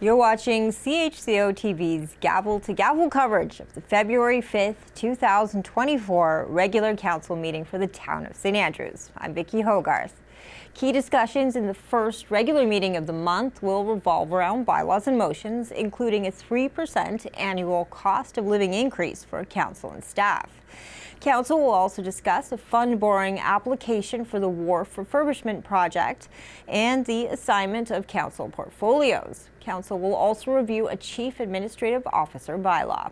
You're watching CHCO-TV's gavel-to-gavel coverage of the February 5th, 2024 regular council meeting for the town of St. Andrews. I'm Vicki Hogarth. Key discussions in the first regular meeting of the month will revolve around bylaws and motions, including a 3% annual cost of living increase for council and staff. Council will also discuss a fund borrowing application for the wharf refurbishment project and the assignment of council portfolios. Council will also review a chief administrative officer bylaw.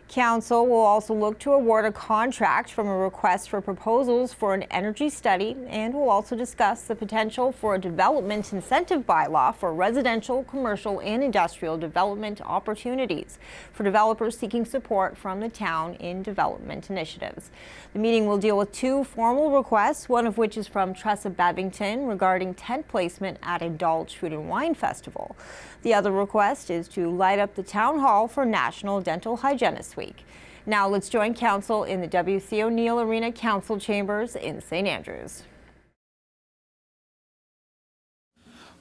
Council will also look to award a contract from a request for proposals for an energy study, and will also discuss the potential for a development incentive bylaw for residential, commercial, and industrial development opportunities for developers seeking support from the town in development initiatives. The meeting will deal with two formal requests, one of which is from Tressa Babington regarding tent placement at Indulge Food and Wine Festival. The other request is to light up the town hall for National Dental Hygienist Week. Now let's join council in the W.C. O'Neill Arena Council Chambers in St. Andrews.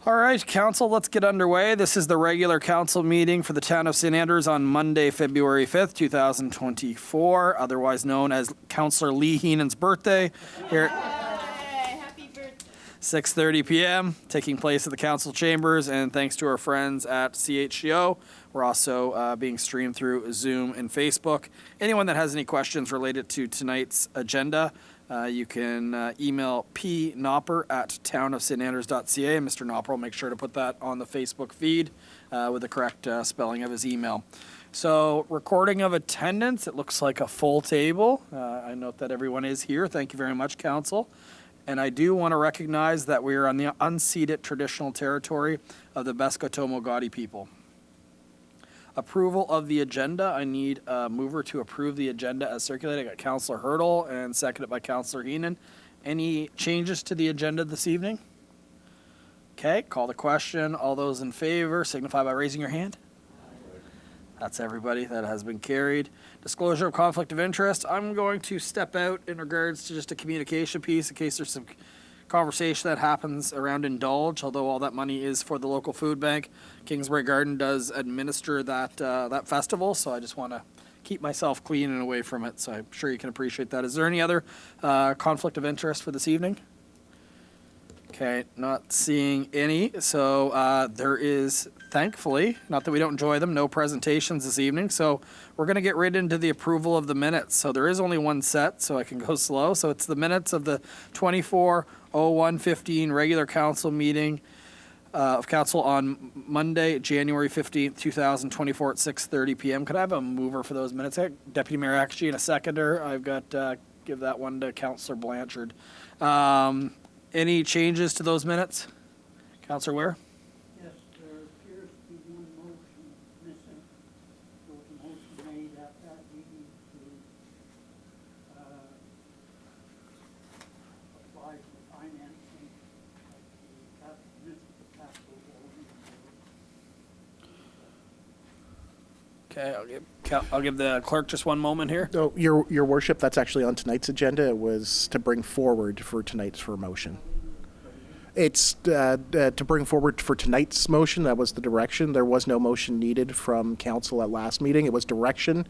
All right, council, let's get underway. This is the regular council meeting for the town of St. Andrews on Monday, February 5th, 2024, otherwise known as Councillor Lee Heenan's birthday. Here. 6:30 p.m. taking place at the council chambers, and thanks to our friends at CHCO, we're also being streamed through Zoom and Facebook. Anyone that has any questions related to tonight's agenda, you can email pnopper@townofstandrews.ca, and Mr. Nopper will make sure to put that on the Facebook feed with the correct spelling of his email. So, recording of attendance, it looks like a full table. I note that everyone is here. Thank you very much, council. And I do want to recognize that we are on the unceded traditional territory of the Beskotomo Gadi people. Approval of the agenda. I need a mover to approve the agenda as circulated. I got Councillor Hurdle and seconded by Councillor Heenan. Any changes to the agenda this evening? Okay, call the question. All those in favor signify by raising your hand. That's everybody. That has been carried. Disclosure of conflict of interest. I'm going to step out in regards to just a communication piece in case there's some conversation that happens around Indulge, although all that money is for the local food bank. Kingsbury Garden does administer that festival, so I just want to keep myself clean and away from it, so I'm sure you can appreciate that. Is there any other conflict of interest for this evening? Okay, not seeing any. So there is, thankfully, not that we don't enjoy them, no presentations this evening. So we're going to get right into the approval of the minutes. So there is only one set, so I can go slow. So it's the minutes of the 24/01/15 regular council meeting of council on Monday, January 15th, 2024 at 6:30 p.m. Could I have a mover for those minutes? Deputy Mayor Akshi and a seconder. I've got, give that one to Councillor Blanchard. Any changes to those minutes? Councillor Ware? Yes, there appears to be one motion missing. There was a motion made at that meeting to apply for financing of the capital building. Okay, I'll give the clerk just one moment here. So, Your Worship, that's actually on tonight's agenda. It was to bring forward for tonight's motion. It's to bring forward for tonight's motion. That was the direction. There was no motion needed from council at last meeting. It was direction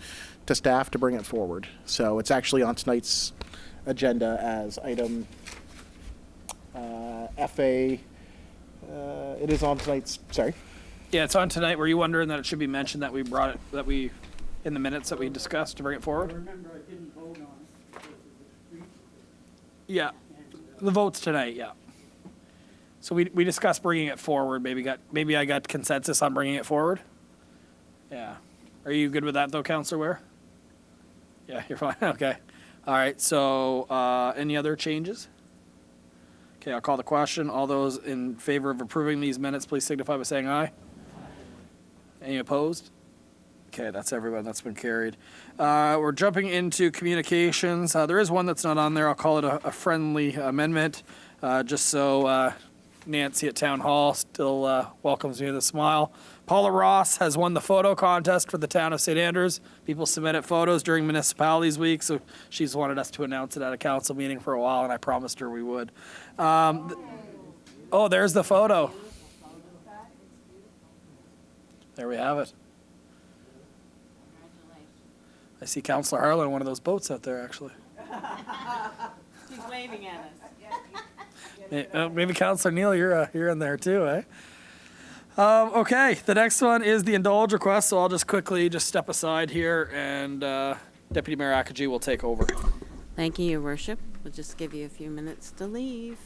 to staff to bring it forward. So it's actually on tonight's agenda as item FA. It is on tonight's, sorry. Yeah, it's on tonight. Were you wondering that it should be mentioned that we brought it, in the minutes that we discussed to bring it forward? I remember I didn't vote on it because it was brief. Yeah, the vote's tonight, yeah. So we discussed bringing it forward. Maybe I got consensus on bringing it forward. Yeah. Are you good with that though, Councillor Ware? Yeah, you're fine. Okay. All right. So any other changes? Okay, I'll call the question. All those in favor of approving these minutes, please signify by saying aye. Any opposed? Okay, that's everyone. That's been carried. We're jumping into communications. There is one that's not on there. I'll call it a friendly amendment, just so Nancy at Town Hall still welcomes me with a smile. Paula Ross has won the photo contest for the town of St. Andrews. People submitted photos during Municipalities Week, so she's wanted us to announce it at a council meeting for a while, and I promised her we would. Oh, there's the photo. There we have it. Congratulations. I see Councillor Harlan in one of those boats out there, actually. She's waving at us. Maybe Councillor Neal, you're in there too, eh? Okay, the next one is the indulge request, so I'll just quickly step aside here, and Deputy Mayor Akaji will take over. Thank you, Your Worship. We'll just give you a few minutes to leave.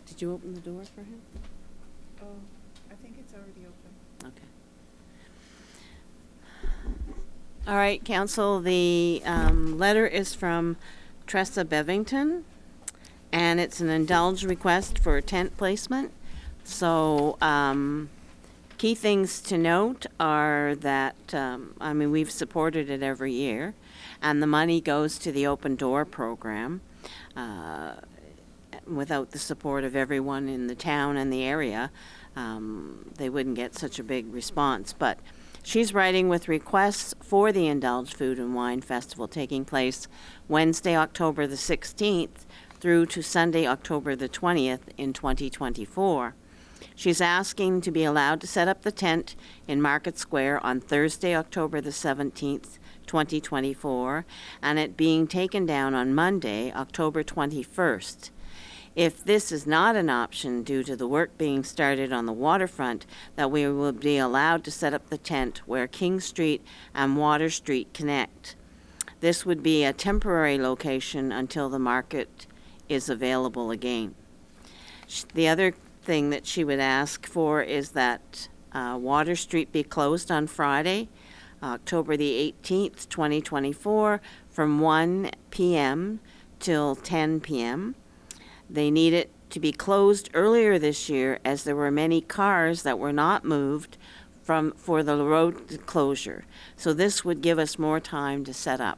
Did you open the door for him? Oh, I think it's already open. Okay. All right, Council, the letter is from Tressa Bevington, and it's an indulge request for a tent placement. So, key things to note are that, we've supported it every year, and the money goes to the Open Door program. Without the support of everyone in the town and the area, they wouldn't get such a big response. But she's writing with requests for the Indulge Food and Wine Festival taking place Wednesday, October the 16th through to Sunday, October the 20th in 2024. She's asking to be allowed to set up the tent in Market Square on Thursday, October the 17th, 2024, and it being taken down on Monday, October 21st. If this is not an option due to the work being started on the waterfront, that we will be allowed to set up the tent where King Street and Water Street connect. This would be a temporary location until the market is available again. The other thing that she would ask for is that Water Street be closed on Friday, October the 18th, 2024, from 1 p.m. till 10 p.m. They need it to be closed earlier this year as there were many cars that were not moved for the road closure. So this would give us more time to set up.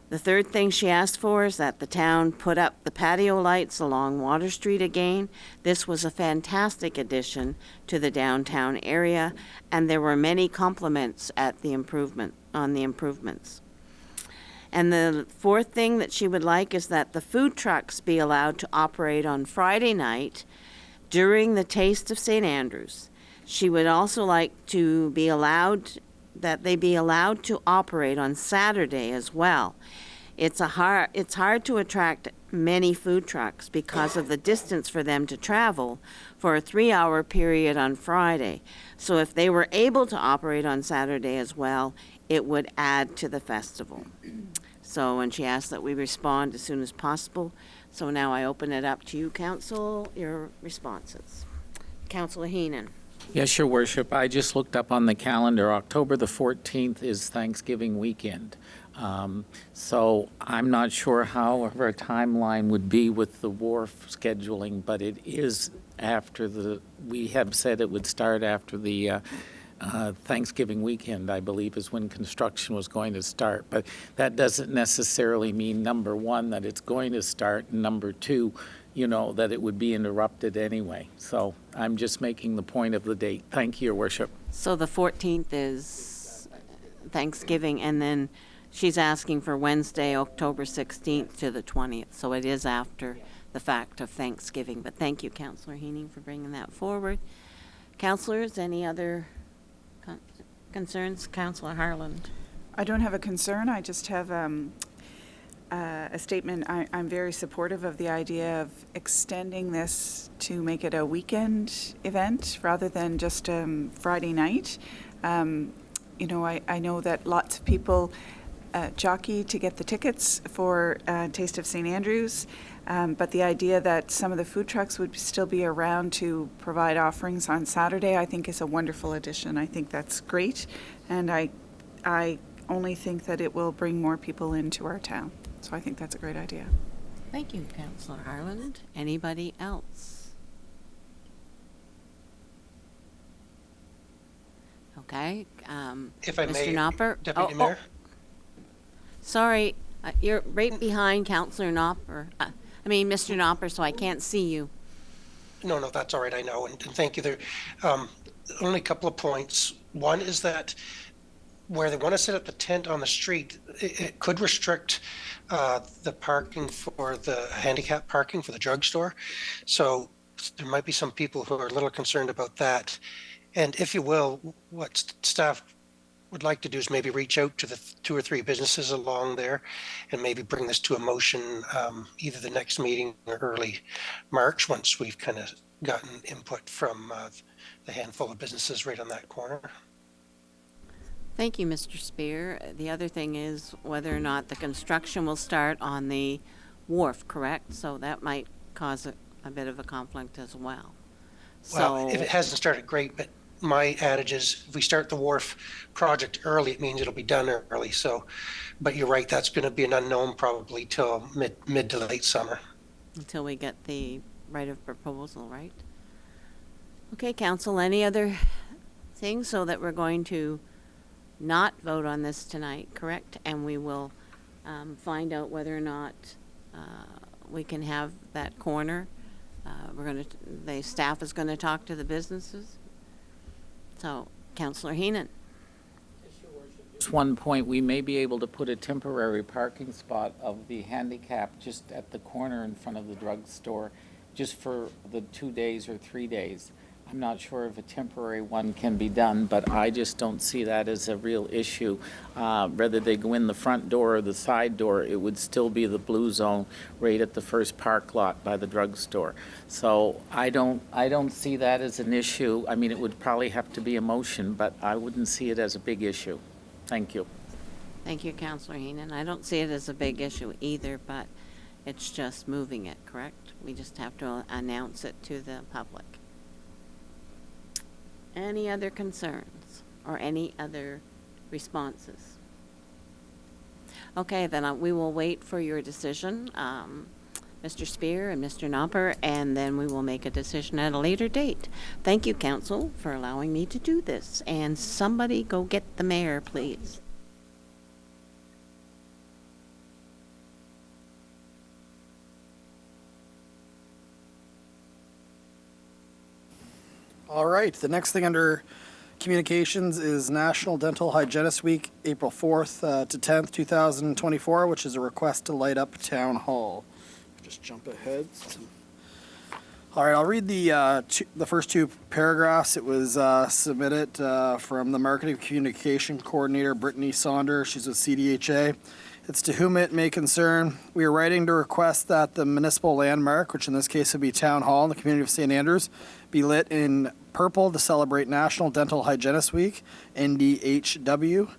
The third thing she asked for is that the town put up the patio lights along Water Street again. This was a fantastic addition to the downtown area, and there were many compliments on the improvements. And the fourth thing that she would like is that the food trucks be allowed to operate on Friday night during the Taste of St. Andrews. She would also like to be allowed to operate on Saturday as well. It's hard to attract many food trucks because of the distance for them to travel for a 3-hour period on Friday. So if they were able to operate on Saturday as well, it would add to the festival. So, and she asked that we respond as soon as possible. So now I open it up to you, Council, your responses. Councillor Heenan. Yes, Your Worship. I just looked up on the calendar. October the 14th is Thanksgiving weekend. So I'm not sure how our timeline would be with the wharf scheduling, but it is after we have said it would start after the Thanksgiving weekend, I believe, is when construction was going to start. But that doesn't necessarily mean, number one, that it's going to start, and number two, that it would be interrupted anyway. So I'm just making the point of the date. Thank you, Your Worship. So the 14th is Thanksgiving, and then she's asking for Wednesday, October 16th to the 20th. So it is after the fact of Thanksgiving. But thank you, Councillor Heenan, for bringing that forward. Councillors, any other concerns? Councillor Harland. I don't have a concern. I just have a statement. I'm very supportive of the idea of extending this to make it a weekend event rather than just Friday night. I know that lots of people jockey to get the tickets for Taste of St. Andrews, but the idea that some of the food trucks would still be around to provide offerings on Saturday, I think is a wonderful addition. I think that's great, and I only think that it will bring more people into our town. So I think that's a great idea. Thank you, Councillor Harland. Anybody else? Okay. If I Mr. may, Knopper. Deputy Mayor. Sorry, you're right behind Councillor Knopper. Mr. Knopper, so I can't see you. No, that's all right. I know, and thank you. There, only a couple of points. One is that where they want to set up the tent on the street, it could restrict the parking for the handicap parking for the drugstore. So there might be some people who are a little concerned about that. And if you will, what staff would like to do is maybe reach out to the 2 or 3 businesses along there and maybe bring this to a motion either the next meeting or early March, once we've kind of gotten input from the handful of businesses right on that corner. Thank you, Mr. Spear. The other thing is whether or not the construction will start on the wharf, correct? So that might cause a bit of a conflict as well. Well, So, if it hasn't started, great, but my adage is if we start the wharf project early, it means it'll be done early. So, but you're right, that's going to be an unknown probably till mid to late summer. until we get the right of proposal, right? Okay, council, any other things so that we're going to not vote on this tonight, correct? And we will find out whether or not we can have that corner. The staff is gonna talk to the businesses. So, Councillor Heenan. Just one point, we may be able to put a temporary parking spot of the handicap just at the corner in front of the drugstore, just for the 2 days or 3 days. I'm not sure if a temporary one can be done, but I just don't see that as a real issue. Whether they go in the front door or the side door, it would still be the blue zone right at the first park lot by the drugstore. So I don't see that as an issue. I mean, it would probably have to be a motion, but I wouldn't see it as a big issue. Thank you. Thank you, Councillor Heenan. I don't see it as a big issue either, but it's just moving it, correct? We just have to announce it to the public. Any other concerns or any other responses? Okay, then we will wait for your decision, Mr. Spear and Mr. Knopper, and then we will make a decision at a later date. Thank you, Council, for allowing me to do this. And somebody go get the mayor, please. All right, the next thing under communications is National Dental Hygienist Week, April 4th to 10th, 2024, which is a request to light up Town Hall. Just jump ahead. All right, I'll read the first 2 paragraphs. It was submitted from the Marketing Communication Coordinator, Brittany Saunders. She's with CDHA. It's to whom it may concern. We are writing to request that the municipal landmark, which in this case would be Town Hall in the community of St. Andrews, be lit in purple to celebrate National Dental Hygienist Week, NDHW,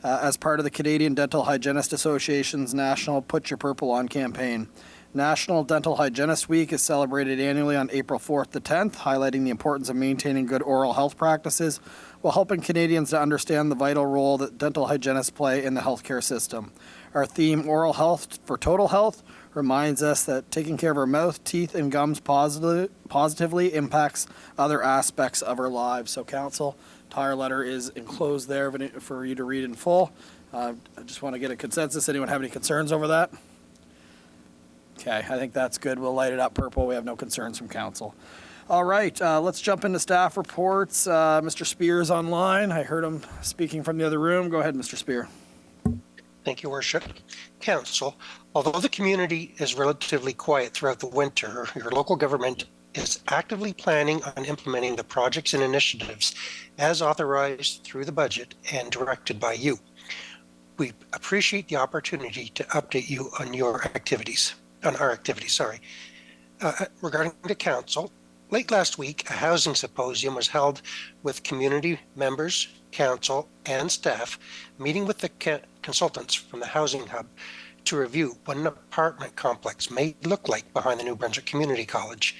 as part of the Canadian Dental Hygienist Association's National Put Your Purple On campaign. National Dental Hygienist Week is celebrated annually on April 4th to 10th, highlighting the importance of maintaining good oral health practices while helping Canadians to understand the vital role that dental hygienists play in the healthcare system. Our theme, Oral Health for Total Health, reminds us that taking care of our mouth, teeth, and gums positively impacts other aspects of our lives. So, Council, entire letter is enclosed there for you to read in full. I just want to get a consensus. Anyone have any concerns over that? Okay, I think that's good. We'll light it up purple. We have no concerns from Council. All right, let's jump into staff reports. Mr. Spear's online. I heard him speaking from the other room. Go ahead, Mr. Spear. Thank you, Worship. Council, although the community is relatively quiet throughout the winter, your local government is actively planning on implementing the projects and initiatives as authorized through the budget and directed by you. We appreciate the opportunity to update you on our activities. Regarding the council, late last week, a housing symposium was held with community members, council, and staff, meeting with the consultants from the Housing Hub to review what an apartment complex may look like behind the New Brunswick Community College.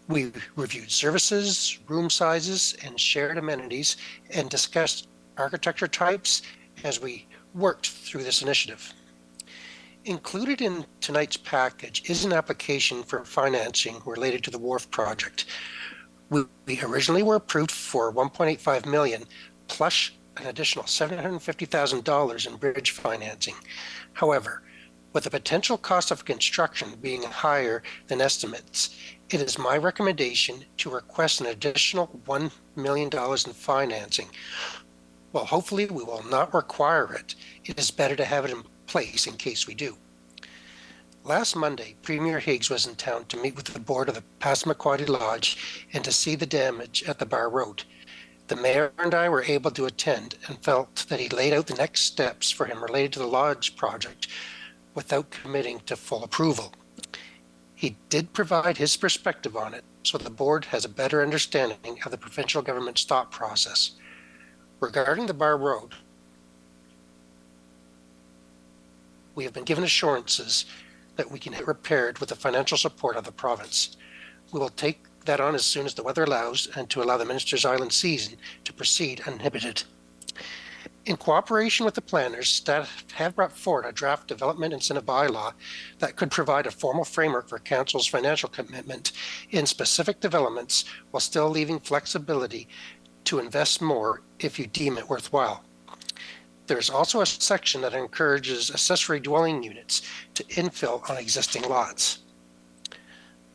We reviewed services, room sizes, and shared amenities, and discussed architecture types as we worked through this initiative. Included in tonight's package is an application for financing related to the wharf project. We originally were approved for $1.85 million plus an additional $750,000 in bridge financing. However, with the potential cost of construction being higher than estimates, it is my recommendation to request an additional $1 million in financing. Well, hopefully we will not require it. It is better to have it in place in case we do. Last Monday, Premier Higgs was in town to meet with the board of the Passamaquoddy Lodge and to see the damage at the Bar Road. The mayor and I were able to attend and felt that he laid out the next steps for him related to the lodge project without committing to full approval. He did provide his perspective on it, so the board has a better understanding of the provincial government's thought process. Regarding the Bar Road, we have been given assurances that we can get repaired with the financial support of the province. We will take that on as soon as the weather allows and to allow the Minister's Island season to proceed uninhibited. In cooperation with the planners, staff have brought forward a draft development incentive bylaw that could provide a formal framework for Council's financial commitment in specific developments while still leaving flexibility to invest more if you deem it worthwhile. There's also a section that encourages accessory dwelling units to infill on existing lots.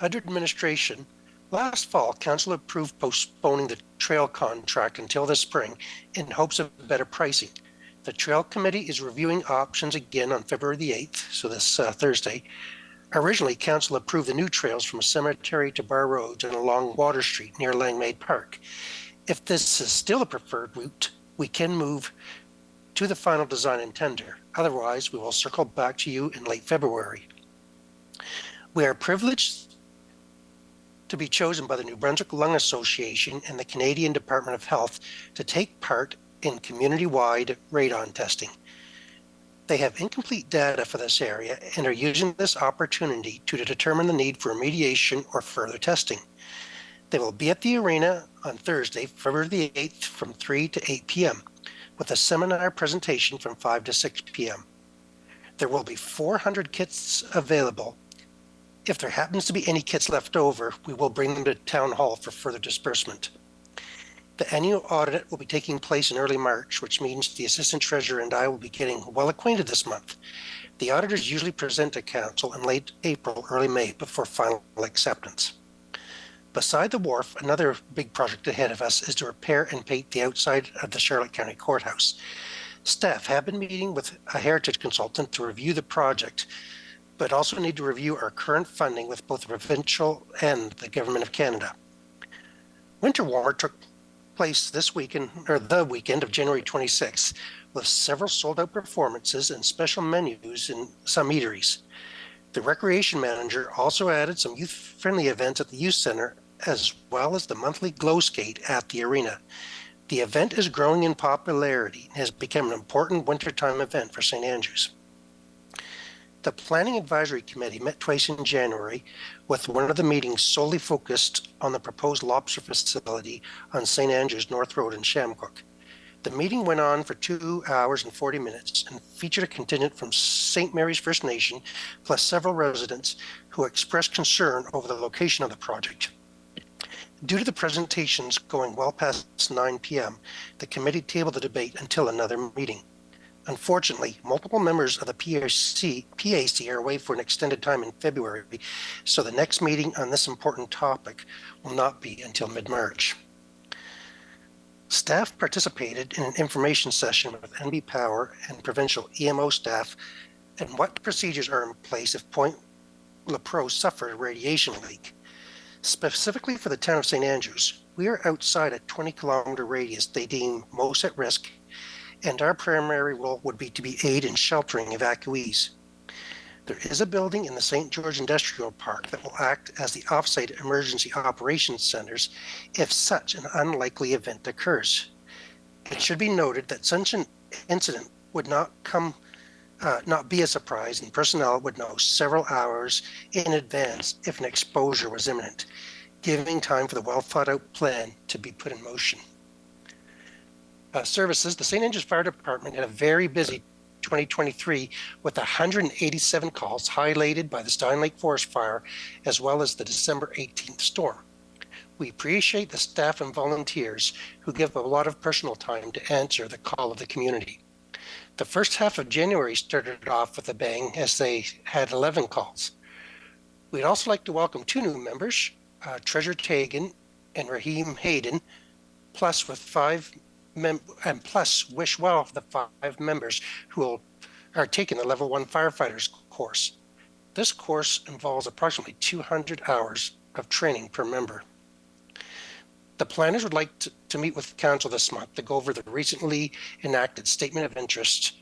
Under administration, last fall, Council approved postponing the trail contract until this spring in hopes of better pricing. The Trail Committee is reviewing options again on February the 8th, so this Thursday. Originally, Council approved the new trails from Cemetery to Bar Roads and along Water Street near Langmaid Park. If this is still the preferred route, we can move to the final design and tender. Otherwise, we will circle back to you in late February. We are privileged to be chosen by the New Brunswick Lung Association and the Canadian Department of Health to take part in community-wide radon testing. They have incomplete data for this area and are using this opportunity to determine the need for remediation or further testing. They will be at the arena on Thursday, February the 8th from 3 to 8 p.m. with a seminar presentation from 5 to 6 p.m. There will be 400 kits available. If there happens to be any kits left over, we will bring them to Town Hall for further disbursement. The annual audit will be taking place in early March, which means the Assistant Treasurer and I will be getting well acquainted this month. The auditors usually present to Council in late April, early May before final acceptance. Beside the wharf, another big project ahead of us is to repair and paint the outside of the Charlotte County Courthouse. Staff have been meeting with a heritage consultant to review the project, but also need to review our current funding with both the provincial and the Government of Canada. Winter Warmer took place this weekend, or the weekend of January 26th, with several sold-out performances and special menus in some eateries. The recreation manager also added some youth-friendly events at the youth center, as well as the monthly glow skate at the arena. The event is growing in popularity and has become an important wintertime event for St. Andrews. The Planning Advisory Committee met twice in January, with one of the meetings solely focused on the proposed lobster facility on St. Andrews North Road in Shamcook. The meeting went on for 2 hours and 40 minutes and featured a contingent from St. Mary's First Nation, plus several residents who expressed concern over the location of the project. Due to the presentations going well past 9 p.m., the committee tabled the debate until another meeting. Unfortunately, multiple members of the PAC are away for an extended time in February, so the next meeting on this important topic will not be until mid-March. Staff participated in an information session with NB Power and provincial EMO staff and what procedures are in place if Point LaPro suffered a radiation leak. Specifically for the town of St. Andrews, we are outside a 20-kilometer radius they deem most at risk, and our primary role would be to aid in sheltering evacuees. There is a building in the St. George Industrial Park that will act as the off-site emergency operations centers if such an unlikely event occurs. It should be noted that such an incident would not be a surprise, and personnel would know several hours in advance if an exposure was imminent, giving time for the well-thought-out plan to be put in motion. Services, the St. Andrews Fire Department had a very busy 2023 with 187 calls highlighted by the Stein Lake Forest Fire, as well as the December 18th storm. We appreciate the staff and volunteers who give a lot of personal time to answer the call of the community. The first half of January started off with a bang as they had 11 calls. We'd also like to welcome 2 new members, Treasurer Tagan and Raheem Hayden, plus wish well the 5 members who are taking the Level 1 Firefighters course. This course involves approximately 200 hours of training per member. The planners would like to meet with council this month to go over the recently enacted statement of interest,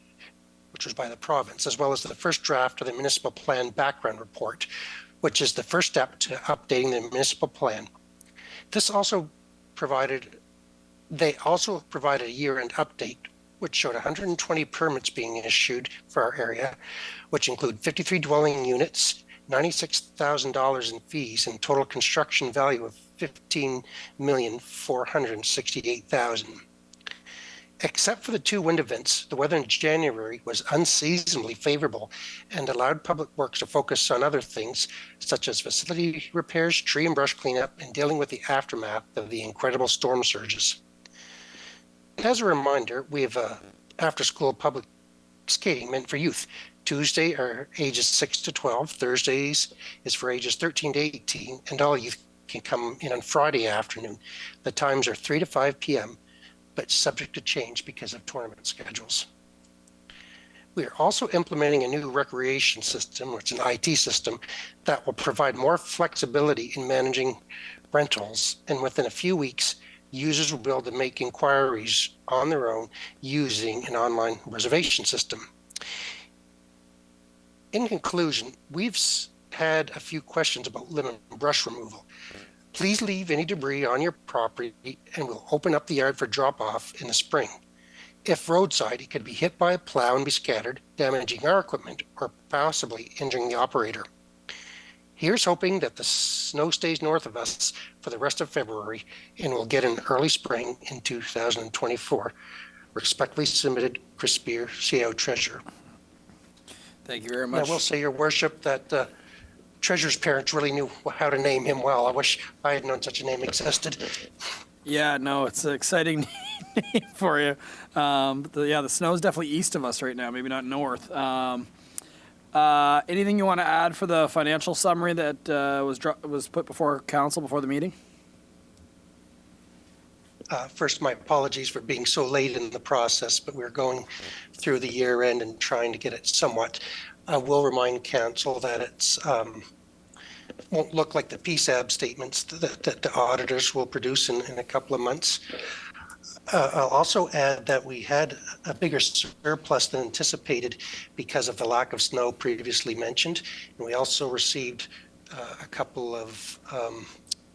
which was by the province, as well as the first draft of the municipal plan background report, which is the first step to updating the municipal plan. They also provided a year-end update, which showed 120 permits being issued for our area, which include 53 dwelling units, $96,000 in fees, and total construction value of $15,468,000. Except for the 2 wind events, the weather in January was unseasonably favorable and allowed Public Works to focus on other things, such as facility repairs, tree and brush cleanup, and dealing with the aftermath of the incredible storm surges. As a reminder, we have after-school public skating meant for youth. Tuesday are ages 6 to 12, Thursdays is for ages 13 to 18, and all youth can come in on Friday afternoon. The times are 3 to 5 p.m., but subject to change because of tournament schedules. We are also implementing a new recreation system, which is an IT system, that will provide more flexibility in managing rentals, and within a few weeks, users will be able to make inquiries on their own using an online reservation system. In conclusion, we've had a few questions about limb and brush removal. Please leave any debris on your property and we'll open up the yard for drop-off in the spring. If roadside, it could be hit by a plow and be scattered, damaging our equipment or possibly injuring the operator. Here's hoping that the snow stays north of us for the rest of February and we'll get an early spring in 2024. Respectfully submitted, Chris Spear, CAO Treasurer. Thank you very much. I will say, Your Worship, that Treasurer's parents really knew how to name him well. I wish I had known such a name existed. Yeah, no, it's an exciting name for you. The snow is definitely east of us right now, maybe not north. Anything you want to add for the financial summary that was put before council before the meeting? First, my apologies for being so late in the process, but we're going through the year end and trying to get it somewhat. I will remind council that it's won't look like the PSAB statements that the auditors will produce in a couple of months. I'll also add that we had a bigger surplus than anticipated because of the lack of snow previously mentioned. And we also received a couple of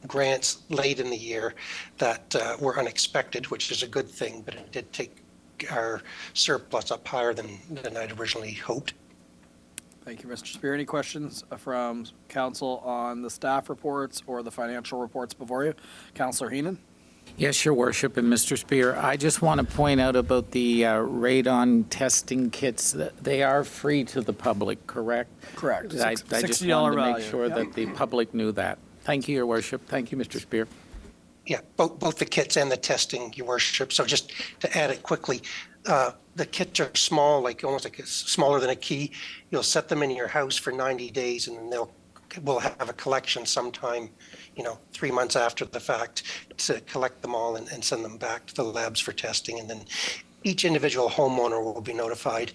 grants late in the year that were unexpected, which is a good thing, but it did take our surplus up higher than I'd originally hoped. Thank you, Mr. Spear. Any questions from council on the staff reports or the financial reports before you? Councillor Heenan? Yes, Your Worship, and Mr. Spear, I just want to point out about the radon testing kits. That they are free to the public, correct? Correct. I just $60 wanted to make value. sure Yep. that the public knew that. Thank you, Your Worship. Thank you, Mr. Spear. Yeah, both the kits and the testing, Your Worship. So just to add it quickly, the kits are small, like almost like smaller than a key. You'll set them in your house for 90 days, and then we'll have a collection sometime, 3 months after the fact to collect them all and send them back to the labs for testing. And then each individual homeowner will be notified,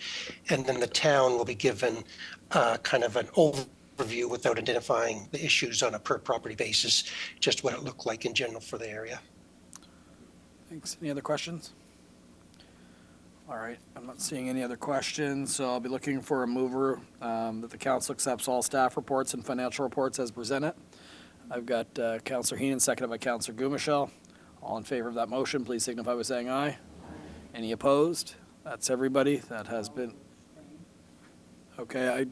and then the town will be given kind of an overview without identifying the issues on a per property basis, just what it looked like in general for the area. Thanks. Any other questions? All right, I'm not seeing any other questions, so I'll be looking for a mover that the council accepts all staff reports and financial reports as presented. I've got Councillor Heenan, seconded by Councillor Gumichel. All in favor of that motion, please signify by saying aye. Any opposed? That's everybody. That has been. Okay,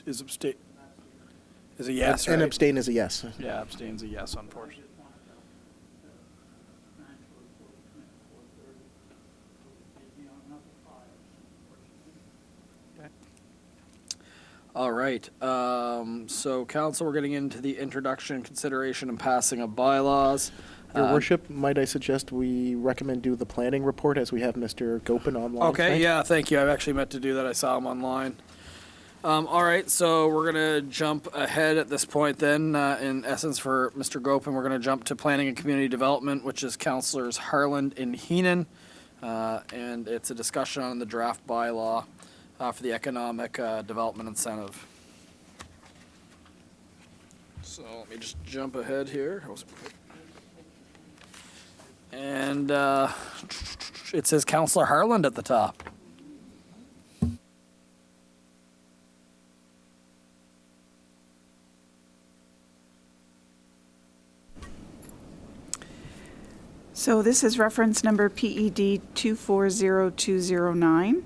is a yes, And right? abstain is a yes. Yeah, abstain's a yes, unfortunately. All right, so council, we're getting into the introduction, consideration, and passing of bylaws. Your Worship, might I suggest we recommend do the planning report as we have Mr. Gopin online Okay, tonight? yeah, thank you. I've actually meant to do that. I saw him online. All right, so we're going to jump ahead at this point then. In essence, for Mr. Gopin, we're going to jump to planning and community development, which is Councillors Harland and Heenan. And it's a discussion on the draft bylaw for the economic development incentive. So let me just jump ahead here. And it says Councillor Harland at the top. So this is reference number PED 240209.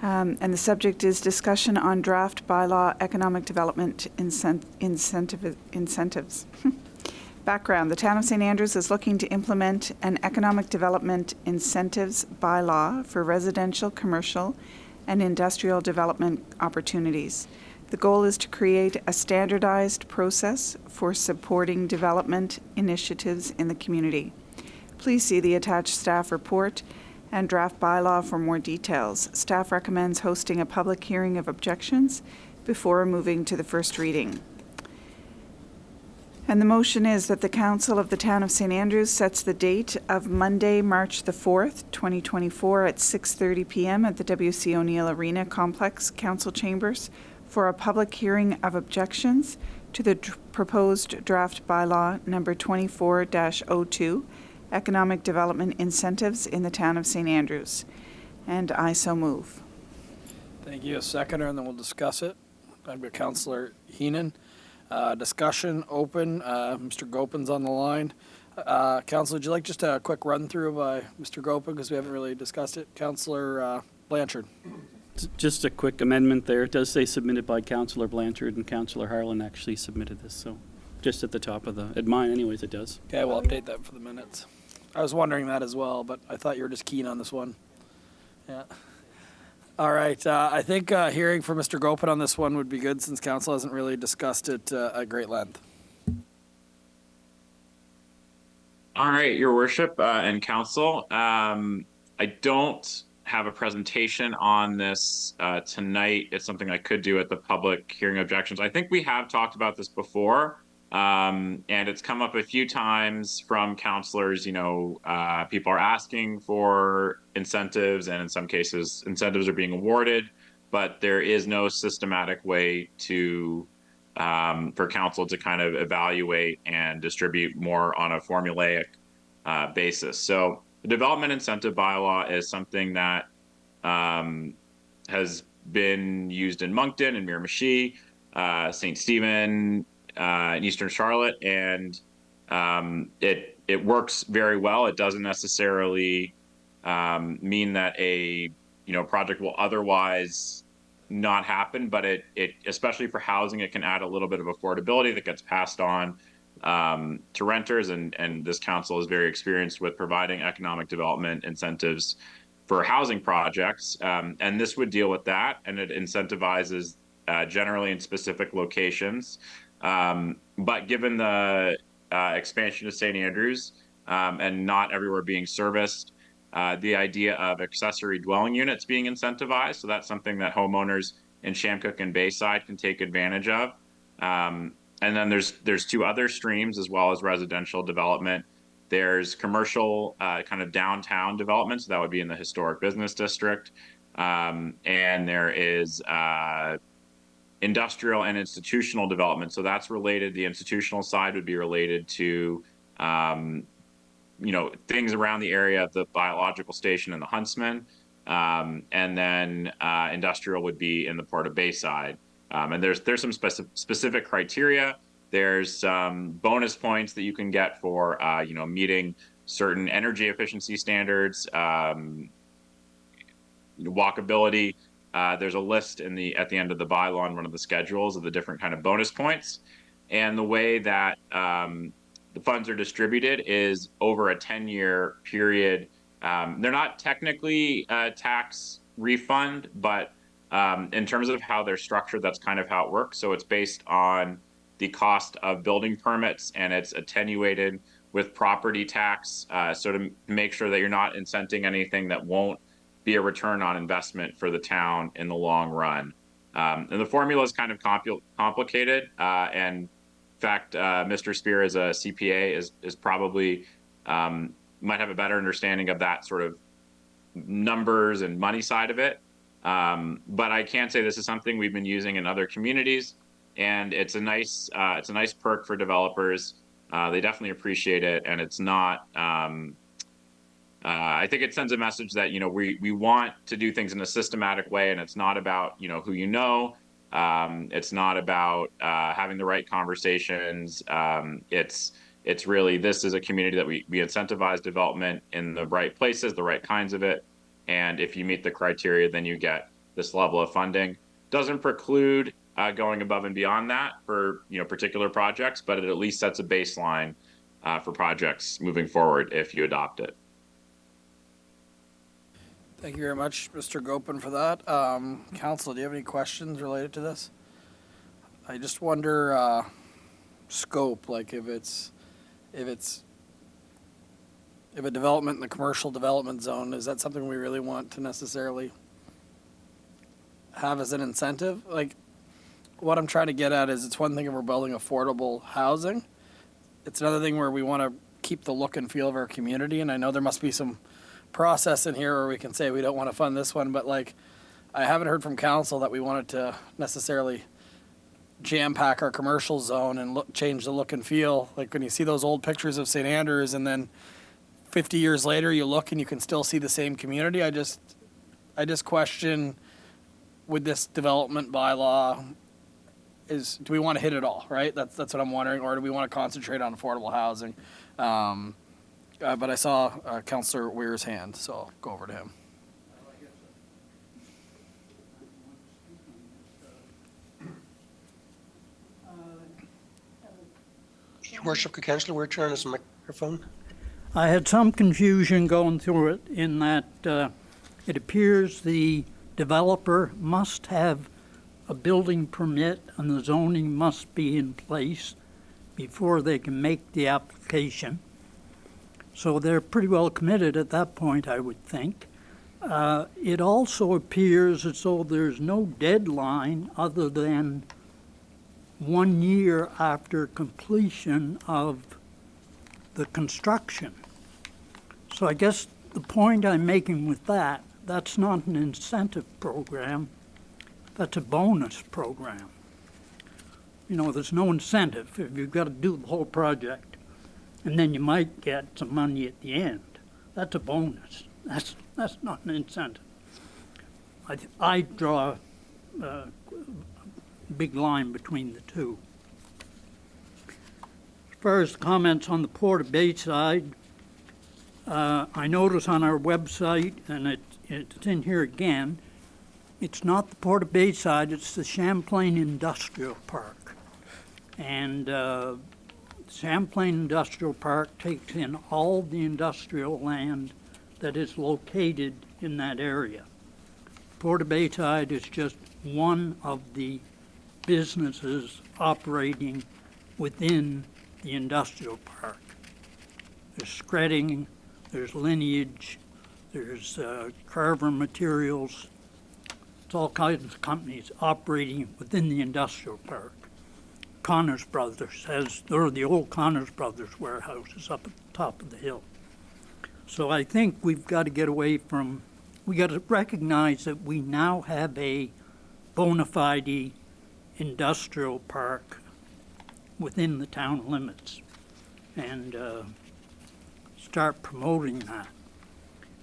And the subject is discussion on draft bylaw economic development incentives. Background, the town of St. Andrews is looking to implement an economic development incentives bylaw for residential, commercial, and industrial development opportunities. The goal is to create a standardized process for supporting development initiatives in the community. Please see the attached staff report and draft bylaw for more details. Staff recommends hosting a public hearing of objections before moving to the first reading. And the motion is that the Council of the Town of St. Andrews sets the date of Monday, March the 4th, 2024 at 6:30 p.m. at the W.C. O'Neill Arena Complex Council Chambers for a public hearing of objections to the proposed draft bylaw number 24-02, Economic Development Incentives in the Town of St. Andrews. And I so move. Thank you. A seconder, and then we'll discuss it. I've got Councillor Heenan. Discussion open. Mr. Gopin's on the line. Councillor, would you like just a quick run through by Mr. Gopin, because we haven't really discussed it? Councillor Blanchard. Just a quick amendment there. It does say submitted by Councillor Blanchard, and Councillor Harlan actually submitted this, so just at the top of at mine anyways, it does. Okay, we'll update that for the minutes. I was wondering that as well, but I thought you were just keen on this one. Yeah. All right. I think hearing from Mr. Gopin on this one would be good, since council hasn't really discussed it at great length. All right, Your Worship and Council. I don't have a presentation on this tonight. It's something I could do at the public hearing objections. I think we have talked about this before. And it's come up a few times from councillors. People are asking for incentives, and in some cases incentives are being awarded, but there is no systematic way to for council to kind of evaluate and distribute more on a formulaic basis. So the development incentive bylaw is something that has been used in Moncton and Miramichi, St. Stephen, in Eastern Charlotte, and it works very well. It doesn't necessarily mean that a project will otherwise not happen, but it especially for housing, it can add a little bit of affordability that gets passed on to renters, and this council is very experienced with providing economic development incentives for housing projects, and this would deal with that, and it incentivizes generally in specific locations. But given the expansion of St. Andrews and not everywhere being serviced, the idea of accessory dwelling units being incentivized, so that's something that homeowners in Shamcook and Bayside can take advantage of. And then there's two other streams as well as residential development. There's commercial kind of downtown development, so that would be in the historic business district. And there is industrial and institutional development. So that's related. The institutional side would be related to, things around the area of the biological station and the Huntsman. And then industrial would be in the Port of Bayside. And there's some specific criteria. There's some bonus points that you can get for, meeting certain energy efficiency standards, walkability. There's a list at the end of the bylaw in one of the schedules of the different kind of bonus points. And the way that the funds are distributed is over a 10-year period. They're not technically a tax refund, but in terms of how they're structured, that's kind of how it works. So it's based on the cost of building permits, and it's attenuated with property tax. So to make sure that you're not incenting anything that won't be a return on investment for the town in the long run. And the formula is kind of complicated. And in fact, Mr. Spear, as a CPA, is probably might have a better understanding of that sort of numbers and money side of it. But I can say this is something we've been using in other communities. and it's a nice perk for developers. They definitely appreciate it, and it's not. I think it sends a message that we want to do things in a systematic way, and it's not about who you know. It's not about having the right conversations. It's really, this is a community that we incentivize development in the right places, the right kinds of it, and if you meet the criteria, then you get this level of funding. Doesn't preclude going above and beyond that for particular projects, but it at least sets a baseline for projects moving forward if you adopt it. Thank you very much, Mr. Gopin, for that. Council, do you have any questions related to this? I just wonder scope, like if a development in the commercial development zone, is that something we really want to necessarily have as an incentive? Like, what I'm trying to get at is, it's one thing if we're building affordable housing. It's another thing where we want to keep the look and feel of our community, and I know there must be some process in here where we can say we don't want to fund this one, but like, I haven't heard from council that we wanted to necessarily jam pack our commercial zone and change the look and feel. Like when you see those old pictures of St. Andrews and then 50 years later you look and you can still see the same community. I just question, with this development bylaw, do we want to hit it all, right? That's what I'm wondering, or do we want to concentrate on affordable housing? But I saw Councillor Weir's hand, so I'll go over to him. Your Worship, could Councillor Weir turn on his microphone? I had some confusion going through it in that it appears the developer must have a building permit and the zoning must be in place before they can make the application. So they're pretty well committed at that point, I would think. It also appears as though there's no deadline other than 1 year after completion of the construction. So I guess the point I'm making with that, that's not an incentive program, that's a bonus program. There's no incentive if you've got to do the whole project. And then you might get some money at the end. That's a bonus. That's not an incentive. I draw a big line between the two. As far as the comments on the Port of Bayside, I notice on our website, and it's in here again, it's not the Port of Bayside, it's the Champlain Industrial Park. And Champlain Industrial Park takes in all the industrial land that is located in that area. Port of Bayside is just one of the businesses operating within the industrial park. There's Skretting, there's Lineage, there's Carver Materials. It's all kinds of companies operating within the industrial park. Connors Brothers the old Connors Brothers warehouses up at the top of the hill. So I think we've got to get away from, we got to recognize that we now have a bona fide industrial park within the town limits and start promoting that.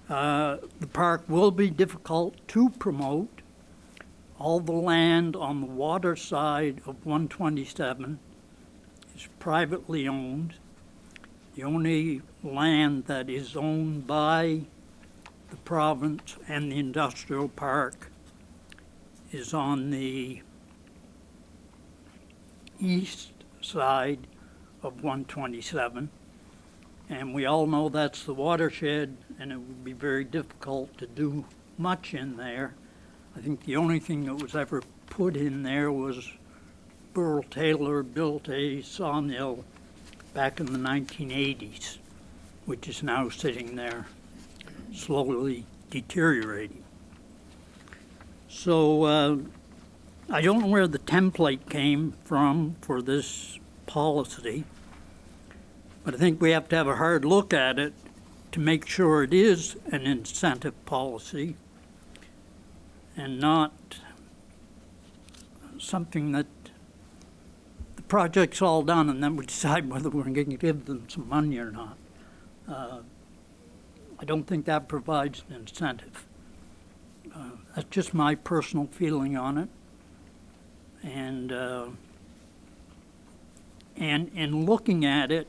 The park will be difficult to promote. All the land on the water side of 127 is privately owned. The only land that is owned by the province and the industrial park is on the east side of 127. And we all know that's the watershed, and it would be very difficult to do much in there. I think the only thing that was ever put in there was Burl Taylor built a sawmill back in the 1980s, which is now sitting there slowly deteriorating. So I don't know where the template came from for this policy, but I think we have to have a hard look at it to make sure it is an incentive policy and not something that project's all done, and then we decide whether we're going to give them some money or not. I don't think that provides an incentive. That's just my personal feeling on it. And in looking at it,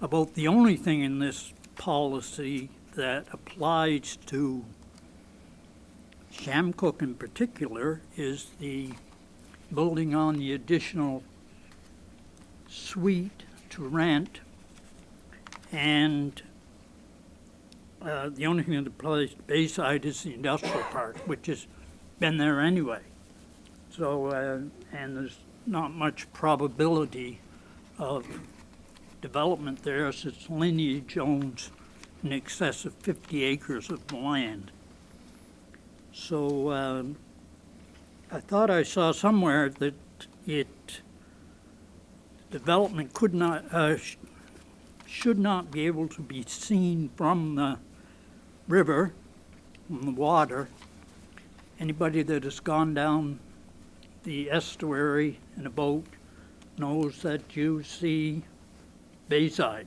about the only thing in this policy that applies to Shamcook in particular is the building on the additional suite to rent, and the only thing that applies to Bayside is the industrial park, which has been there anyway. So, and there's not much probability of development there, since Lineage owns in excess of 50 acres of land. So I thought I saw somewhere that development could not, should not be able to be seen from the river, from the water. Anybody that has gone down the estuary in a boat knows that you see Bayside.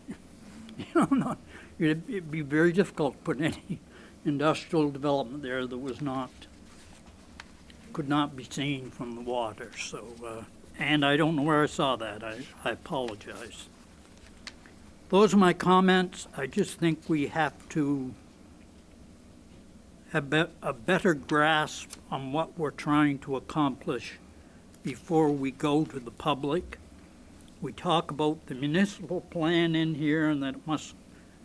It'd be very difficult to put any industrial development there that was not, could not be seen from the water. So, and I don't know where I saw that. I apologize. Those are my comments. I just think we have to have a better grasp on what we're trying to accomplish before we go to the public. We talk about the municipal plan in here and that it must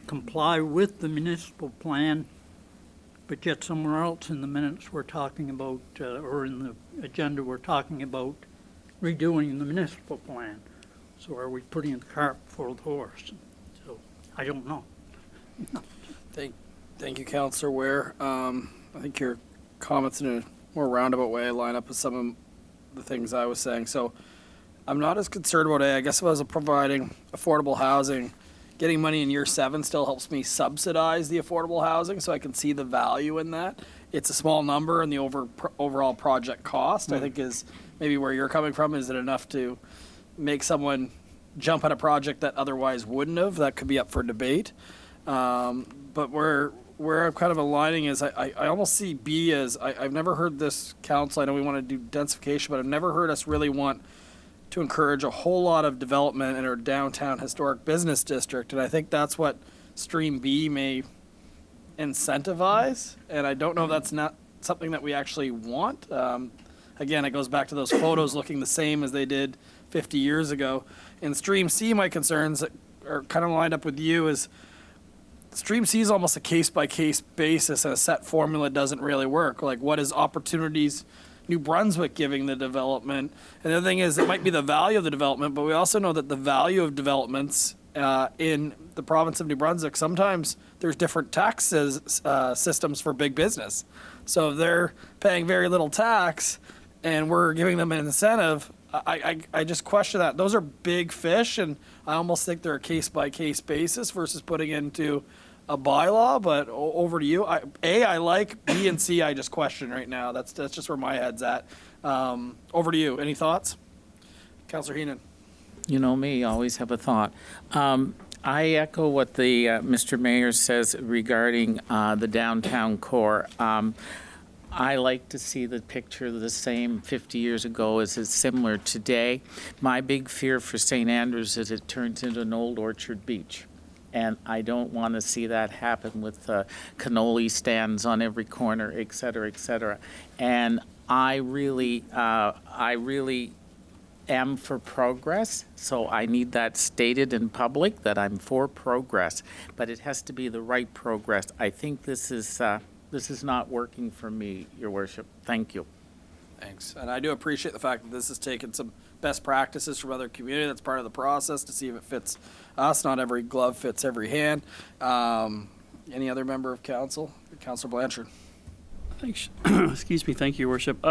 comply with the municipal plan, but yet somewhere else in the minutes we're talking about, or in the agenda we're talking about redoing the municipal plan. So are we putting the cart before the horse? So I don't know. Thank you, Councillor Ware. I think your comments in a more roundabout way line up with some of the things I was saying. So I'm not as concerned about it. I guess if I was providing affordable housing, getting money in year 7 still helps me subsidize the affordable housing, so I can see the value in that. It's a small number, and the overall project cost, I think, is maybe where you're coming from. Is it enough to make someone jump at a project that otherwise wouldn't have? That could be up for debate. But where I'm kind of aligning is I almost see B as, I've never heard this council, I know we want to do densification, but I've never heard us really want to encourage a whole lot of development in our downtown historic business district. And I think that's what Stream B may incentivize. And I don't know if that's not something that we actually want. Again, it goes back to those photos looking the same as they did 50 years ago. In Stream C, my concerns that are kind of lined up with you is Stream C is almost a case-by-case basis, and a set formula doesn't really work. Like, what is opportunities New Brunswick giving the development? And the other thing is, it might be the value of the development, but we also know that the value of developments in the province of New Brunswick, sometimes there's different tax systems for big business. So if they're paying very little tax and we're giving them an incentive, I just question that. Those are big fish, and I almost think they're a case-by-case basis versus putting into a bylaw. But over to you. I like. B and C I just question right now. That's just where my head's at. Over to you. Any thoughts? Councillor Heenan. You know me, always have a thought. I echo what the Mr. Mayor says regarding the downtown core. I like to see the picture the same 50 years ago as it's similar today. My big fear for St. Andrews is it turns into an old Orchard Beach. And I don't want to see that happen with cannoli stands on every corner, et cetera, et cetera. And I really am for progress, so I need that stated in public that I'm for progress, but it has to be the right progress. I think this is not working for me, Your Worship. Thank you. Thanks. And I do appreciate the fact that this has taken some best practices from other communities. That's part of the process to see if it fits us. Not every glove fits every hand. Any other member of council? Councillor Blanchard. Thanks. Excuse me. Thank you, Your Worship.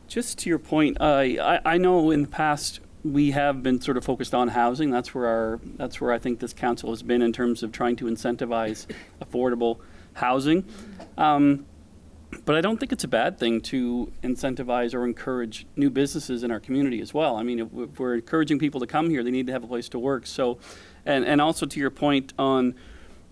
Just to your point, I know in the past we have been sort of focused on housing. That's where I think this council has been in terms of trying to incentivize affordable housing. But I don't think it's a bad thing to incentivize or encourage new businesses in our community as well. I mean, if we're encouraging people to come here, they need to have a place to work. So, and also to your point on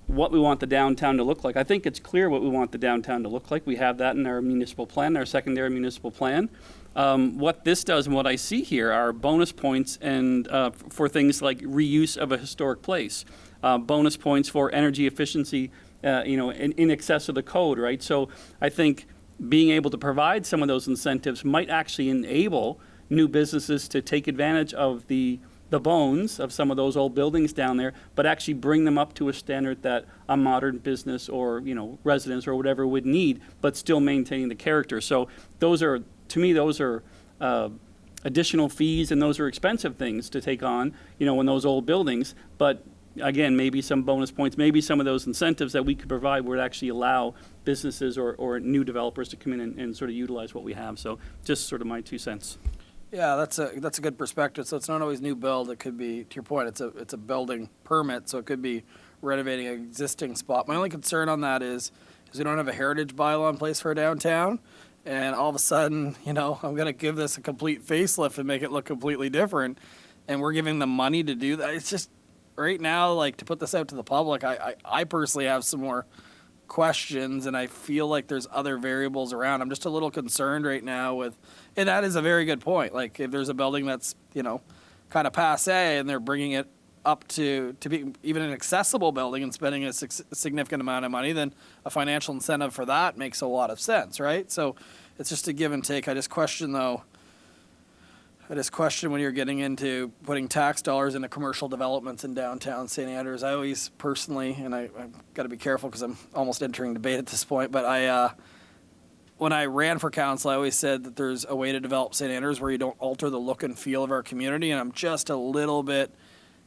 what we want the downtown to look like, I think it's clear what we want the downtown to look like. We have that in our municipal plan, our secondary municipal plan. What this does and what I see here are bonus points and for things like reuse of a historic place, bonus points for energy efficiency, in excess of the code, right? So I think being able to provide some of those incentives might actually enable new businesses to take advantage of the bones of some of those old buildings down there, but actually bring them up to a standard that a modern business or, residents or whatever would need, but still maintaining the character. So those are, to me, those are additional fees, and those are expensive things to take on, in those old buildings. But again, maybe some bonus points, maybe some of those incentives that we could provide would actually allow businesses or new developers to come in and sort of utilize what we have. So just sort of my 2 cents. Yeah, that's a good perspective. So it's not always new build. It could be, to your point, it's a building permit. So it could be renovating an existing spot. My only concern on that is we don't have a heritage bylaw in place for a downtown, and all of a sudden, I'm going to give this a complete facelift and make it look completely different, and we're giving them money to do that. It's just right now, like, to put this out to the public, I personally have some more questions, and I feel like there's other variables around. I'm just a little concerned right now with, and that is a very good point. Like, if there's a building that's, kind of passe and they're bringing it up to be even an accessible building and spending a significant amount of money, then a financial incentive for that makes a lot of sense, right? So it's just a give and take. I just question when you're getting into putting tax dollars into commercial developments in downtown St. Andrews. I always personally, and I've got to be careful because I'm almost entering debate at this point, but when I ran for council, I always said that there's a way to develop St. Andrews where you don't alter the look and feel of our community, and I'm just a little bit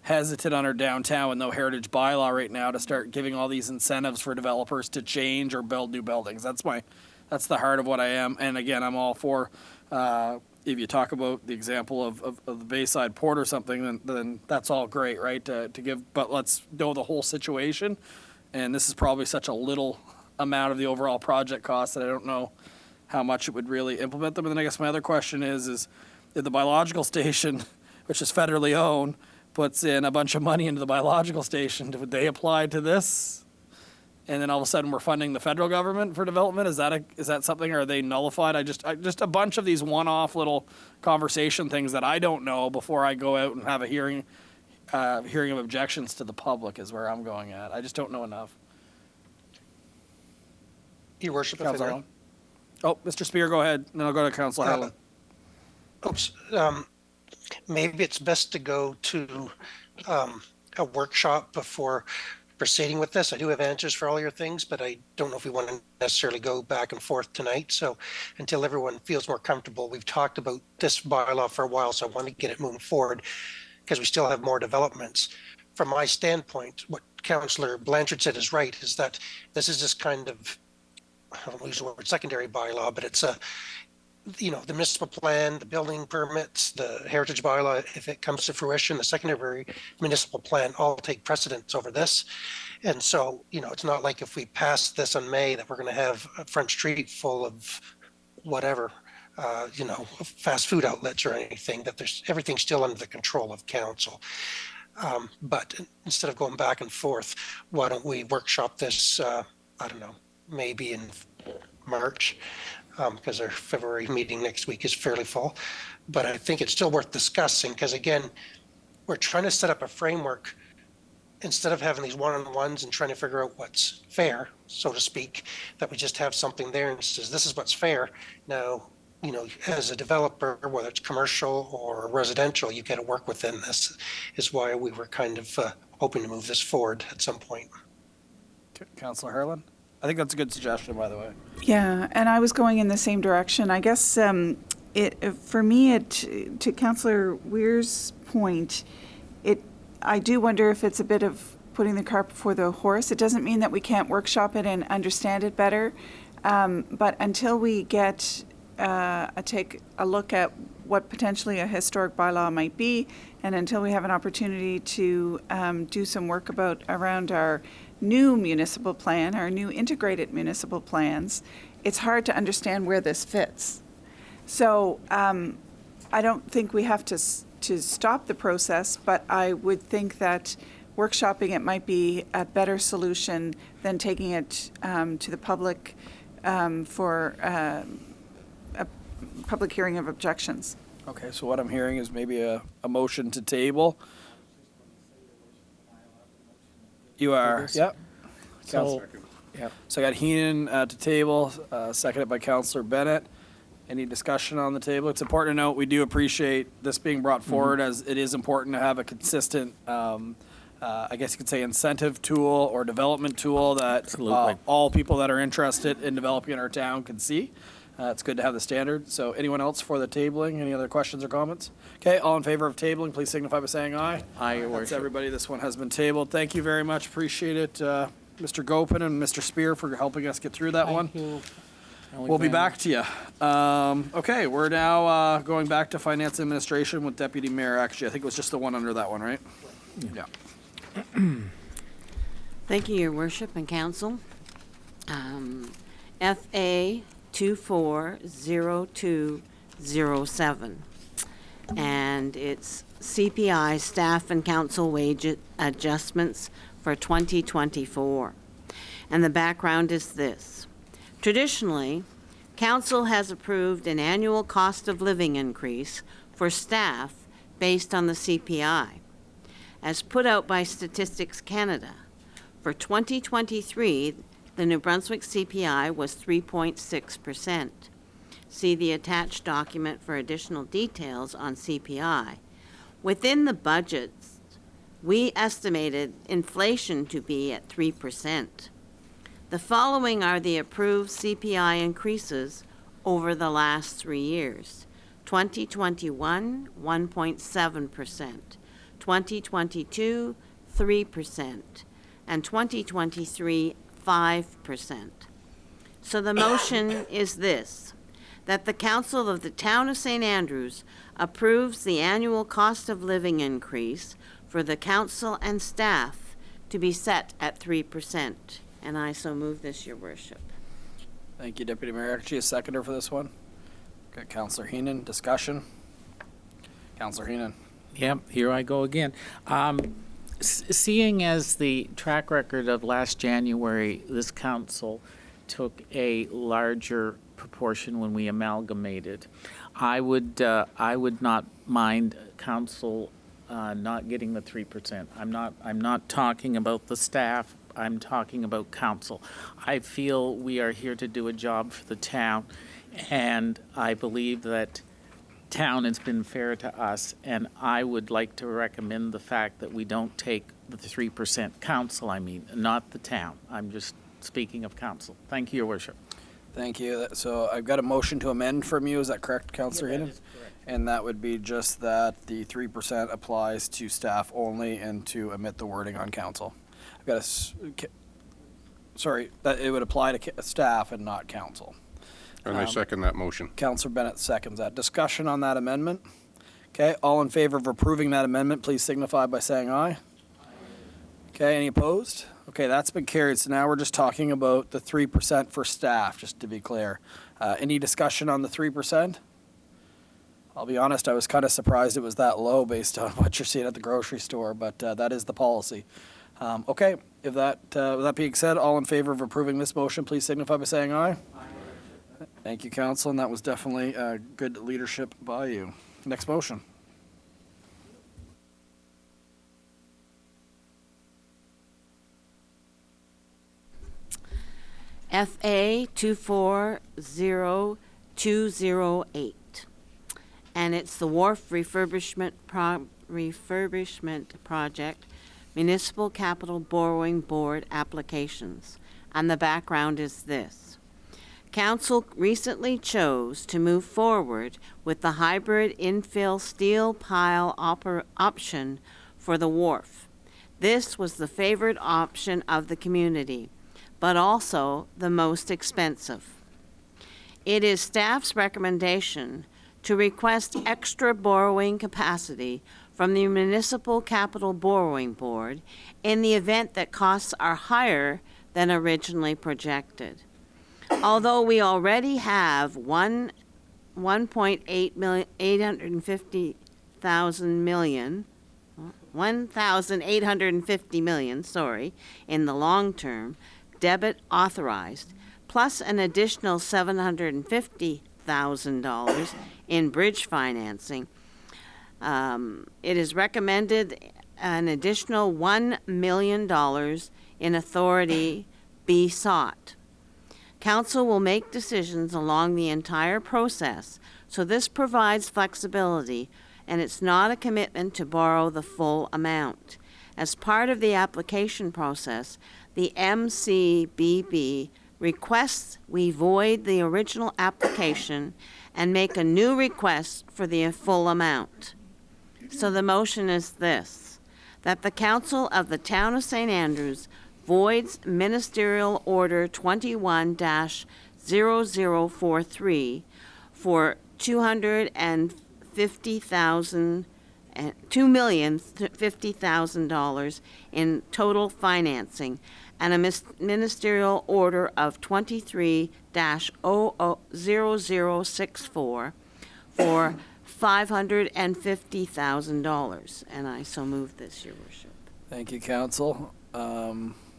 hesitant on our downtown with no heritage bylaw right now to start giving all these incentives for developers to change or build new buildings. That's the heart of what I am. And again, I'm all for, if you talk about the example of the Bayside Port or something, then that's all great, right? To give, but let's know the whole situation. And this is probably such a little amount of the overall project cost that I don't know how much it would really implement them. And then I guess my other question is if the biological station, which is federally owned, puts in a bunch of money into the biological station, would they apply to this? And then all of a sudden we're funding the federal government for development. Is that something? Or are they nullified? I just a bunch of these one-off little conversation things that I don't know before I go out and have a hearing of objections to the public is where I'm going at. I just don't know enough. Your Worship, if I Councillor may. Harlan. Oh, Mr. Spear, go ahead. Then I'll go to Councillor Harlan. Oops. Maybe it's best to go to a workshop before proceeding with this. I do have answers for all your things, but I don't know if we want to necessarily go back and forth tonight. So until everyone feels more comfortable, we've talked about this bylaw for a while, so I want to get it moving forward because we still have more developments. From my standpoint, what Councillor Blanchard said is right, is that this is just kind of, I don't use the word secondary bylaw, but it's the municipal plan, the building permits, the heritage bylaw, if it comes to fruition, the secondary municipal plan all take precedence over this. And so, it's not like if we pass this in May that we're going to have a front street full of whatever, fast food outlets or anything, that everything's still under the control of council. But instead of going back and forth, why don't we workshop this, I don't know, maybe in March, because our February meeting next week is fairly full. But I think it's still worth discussing because, again, we're trying to set up a framework instead of having these one-on-ones and trying to figure out what's fair, so to speak, that we just have something there and says, this is what's fair. Now, as a developer, whether it's commercial or residential, you got to work within this, is why we were kind of hoping to move this forward at some point. Councillor Harlan? I think that's a good suggestion, by the way. Yeah, and I was going in the same direction. I guess for me, to Councillor Weir's point, I do wonder if it's a bit of putting the cart before the horse. It doesn't mean that we can't workshop it and understand it better, but until we take a look at what potentially a historic bylaw might be, and until we have an opportunity to do some work around our new municipal plan, our new integrated municipal plans, it's hard to understand where this fits. So I don't think we have to stop the process, but I would think that workshopping it might be a better solution than taking it to the public for a public hearing of objections. Okay, so what I'm hearing is maybe a motion to table. You are, yep. So, yeah. So I got Heenan to table, seconded by Councillor Bennett. Any discussion on the table? It's important to note we do appreciate this being brought forward, as it is important to have a consistent, I guess you could say, incentive tool or development tool that Absolutely. all people that are interested in developing in our town can see. It's good to have the standard. So anyone else for the tabling? Any other questions or comments? Okay, all in favor of tabling, please signify by saying aye. Aye, Your That's Worship. everybody. This one has been tabled. Thank you very much. Appreciate it, Mr. Gopin and Mr. Spear, for helping us get through that one. We'll be back to you. Okay, we're now going back to Finance Administration with Deputy Mayor. Actually, I think it was just the one under that one, right? Yeah. Thank you, Your Worship and Council. FA 240207. And it's CPI staff and council wage adjustments for 2024. And the background is this. Traditionally, council has approved an annual cost of living increase for staff based on the CPI. As put out by Statistics Canada, for 2023, the New Brunswick CPI was 3.6%. See the attached document for additional details on CPI. Within the budgets, we estimated inflation to be at 3%. The following are the approved CPI increases over the last 3 years. 2021, 1.7%. 2022, 3%. And 2023, 5%. So the motion is this, that the Council of the Town of St. Andrews approves the annual cost of living increase for the council and staff to be set at 3%. And I so move this, Your Worship. Thank you, Deputy Mayor. Actually, a seconder for this one. Got Councillor Heenan. Discussion. Councillor Heenan. Yep, here I go again. Seeing as the track record of last January, this council took a larger proportion when we amalgamated, I would not mind council not getting the 3%. I'm not talking about the staff. I'm talking about council. I feel we are here to do a job for the town, and I believe that town has been fair to us, and I would like to recommend the fact that we don't take the 3%. Council, I mean, not the town. I'm just speaking of council. Thank you, Your Worship. Thank you. So I've got a motion to amend from you. Is that correct, Councillor Heenan? That is correct. And that would be just that the 3% applies to staff only and to omit the wording on council. I've got sorry, that it would apply to staff and not council. And I second that motion. Councillor Bennett seconds that. Discussion on that amendment? Okay, all in favor of approving that amendment, please signify by saying aye. Okay, any opposed? Okay, that's been carried. So now we're just talking about the 3% for staff, just to be clear. Any discussion on the 3%? I'll be honest, I was kind of surprised it was that low based on what you're seeing at the grocery store, but that is the policy. Okay, if that, with that being said, all in favor of approving this motion, please signify by saying aye. Thank you, Council, and that was definitely good leadership by you. Next motion. FA 240208. And it's the Wharf Refurbishment Project, Municipal Capital Borrowing Board applications. And the background is this. Council recently chose to move forward with the hybrid infill steel pile option for the wharf. This was the favored option of the community, but also the most expensive. It is staff's recommendation to request extra borrowing capacity from the Municipal Capital Borrowing Board in the event that costs are higher than originally projected. Although we already have 1,850 million, in the long term, debit authorized, plus an additional $750,000 in bridge financing. It is recommended an additional $1 million in authority be sought. Council will make decisions along the entire process, so this provides flexibility, and it's not a commitment to borrow the full amount. As part of the application process, the MCBB requests we void the original application and make a new request for the full amount. So the motion is this, that the Council of the Town of St. Andrews voids Ministerial Order 21-0043 for $2,050,000 in total financing, and a ministerial order of 23-0064 for $550,000. And I so move this, Your Worship. Thank you, Council.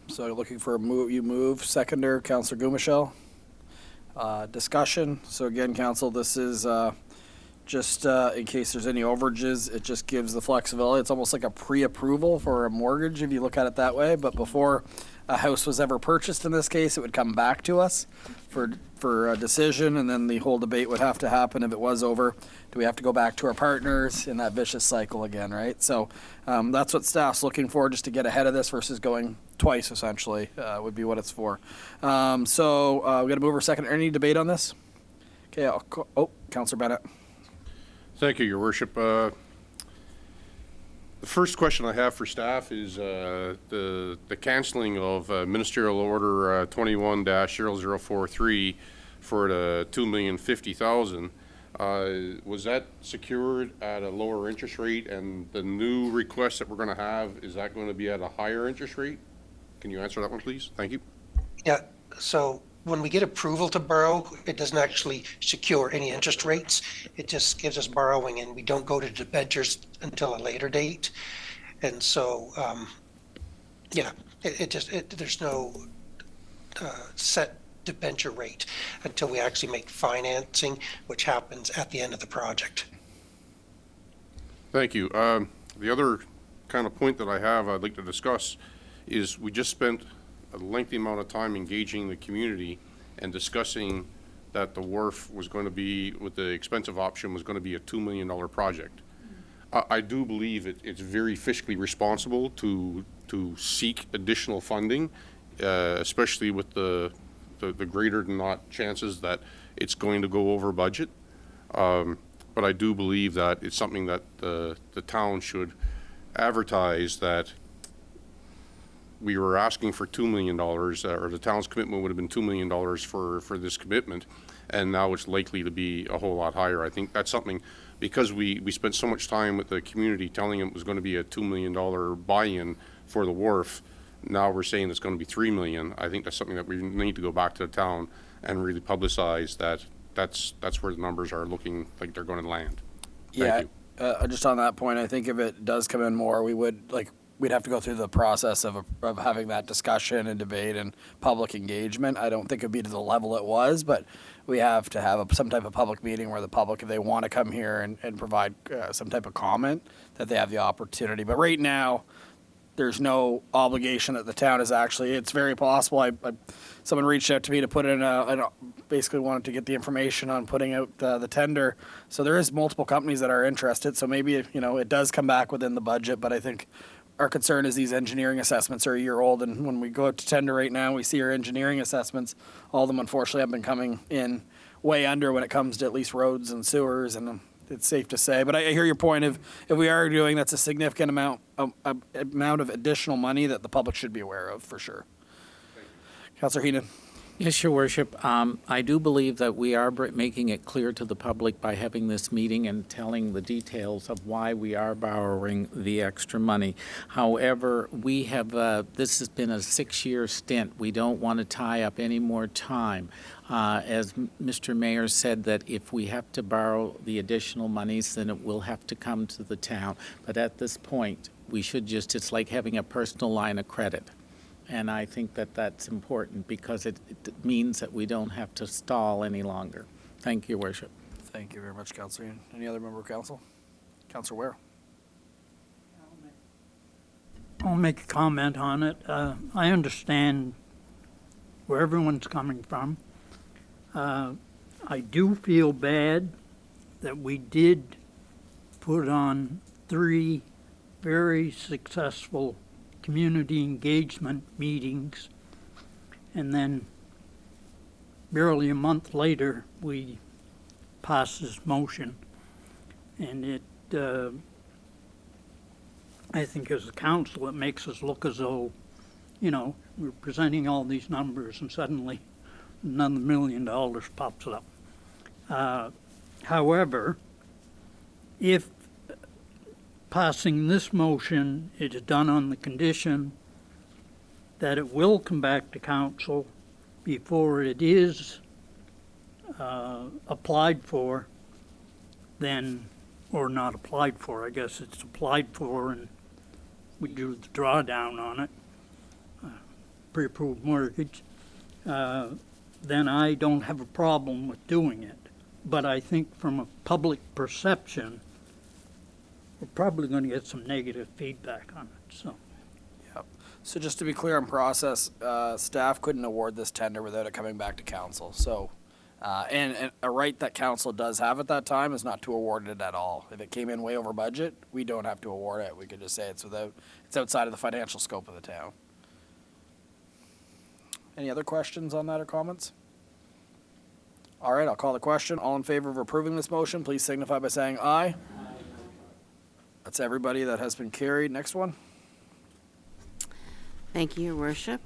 So looking for a move, you move. Seconder, Councillor Gumashel. Discussion. So again, Council, this is just in case there's any overages, it just gives the flexibility. It's almost like a pre-approval for a mortgage if you look at it that way. But before a house was ever purchased in this case, it would come back to us for a decision, and then the whole debate would have to happen if it was over. Do we have to go back to our partners in that vicious cycle again, right? So that's what staff's looking for, just to get ahead of this versus going twice, essentially, would be what it's for. So we're going to move our second. Any debate on this? Okay, Councillor Bennett. Thank you, Your Worship. The first question I have for staff is the canceling of Ministerial Order 21-0043 for the $2,050,000. Was that secured at a lower interest rate, and the new request that we're going to have, is that going to be at a higher interest rate? Can you answer that one, please? Thank you. Yeah, so when we get approval to borrow, it doesn't actually secure any interest rates. It just gives us borrowing, and we don't go to debentures until a later date. And so, there's no set debenture rate until we actually make financing, which happens at the end of the project. Thank you. The other kind of point that I have I'd like to discuss is we just spent a lengthy amount of time engaging the community and discussing that the wharf was going to be, with the expensive option, was going to be a $2 million project. I do believe it's very fiscally responsible to seek additional funding, especially with the greater than not chances that it's going to go over budget. But I do believe that it's something that the town should advertise, that we were asking for $2 million, or the town's commitment would have been $2 million for this commitment, and now it's likely to be a whole lot higher. I think that's something, because we spent so much time with the community telling them it was going to be a $2 million buy-in for the wharf. Now we're saying it's going to be $3 million. I think that's something that we need to go back to the town and really publicize that that's where the numbers are looking like they're going to land. Thank you. Just on that point, I think if it does come in more, we'd have to go through the process of having that discussion and debate and public engagement. I don't think it'd be to the level it was, but we have to have some type of public meeting where the public, if they want to come here and provide some type of comment, that they have the opportunity. But right now, there's no obligation that the town is actually. It's very possible. Someone reached out to me to put in basically wanted to get the information on putting out the tender. So there is multiple companies that are interested. So maybe it does come back within the budget. But I think our concern is these engineering assessments are a year old, and when we go out to tender right now, we see our engineering assessments. All of them, unfortunately, have been coming in way under when it comes to at least roads and sewers, and it's safe to say. But I hear your point. If we are doing, that's a significant amount of additional money that the public should be aware of, for sure. Councillor Heenan. Yes, Your Worship. I do believe that we are making it clear to the public by having this meeting and telling the details of why we are borrowing the extra money. However, we have, this has been a 6-year stint. We don't want to tie up any more time. As Mr. Mayor said, that if we have to borrow the additional monies, then it will have to come to the town. But at this point, we should just, it's like having a personal line of credit. And I think that that's important because it means that we don't have to stall any longer. Thank you, Your Worship. Thank you very much, Councillor Ian. Any other member of council? Councillor Ware. I'll make a comment on it. I understand where everyone's coming from. I do feel bad that we did put on 3 very successful community engagement meetings, and then barely a month later we passed this motion, and it I think as a council it makes us look as though, you know, we're presenting all these numbers and suddenly another $1 million pops up. However, if passing this motion, it is done on the condition that it will come back to council before it is applied for, then, or not applied for, I guess it's applied for and we do the drawdown on it, pre-approved mortgage, then I don't have a problem with doing it. But I think from a public perception, we're probably going to get some negative feedback on it, so. Yep. So just to be clear on process, staff couldn't award this tender without it coming back to council. So, and a right that council does have at that time is not to award it at all. If it came in way over budget, we don't have to award it. We could just say it's outside of the financial scope of the town. Any other questions on that or comments? All right, I'll call the question. All in favor of approving this motion, please signify by saying aye. That's everybody that has been carried. Next one. Thank you, Your Worship.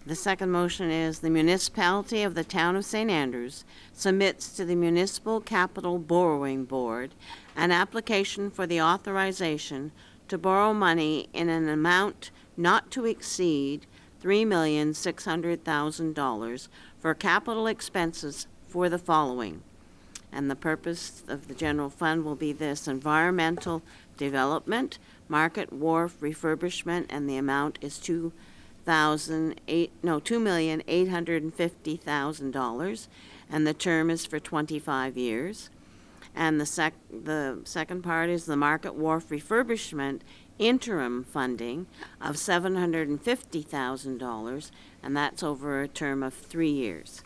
The second motion is the municipality of the town of St. Andrews submits to the Municipal Capital Borrowing Board an application for the authorization to borrow money in an amount not to exceed $3,600,000 for capital expenses for the following. And the purpose of the general fund will be this: environmental development, Market Wharf refurbishment, and the amount is $2,850,000, and the term is for 25 years. And the second part is the Market Wharf refurbishment interim funding of $750,000, and that's over a term of 3 years.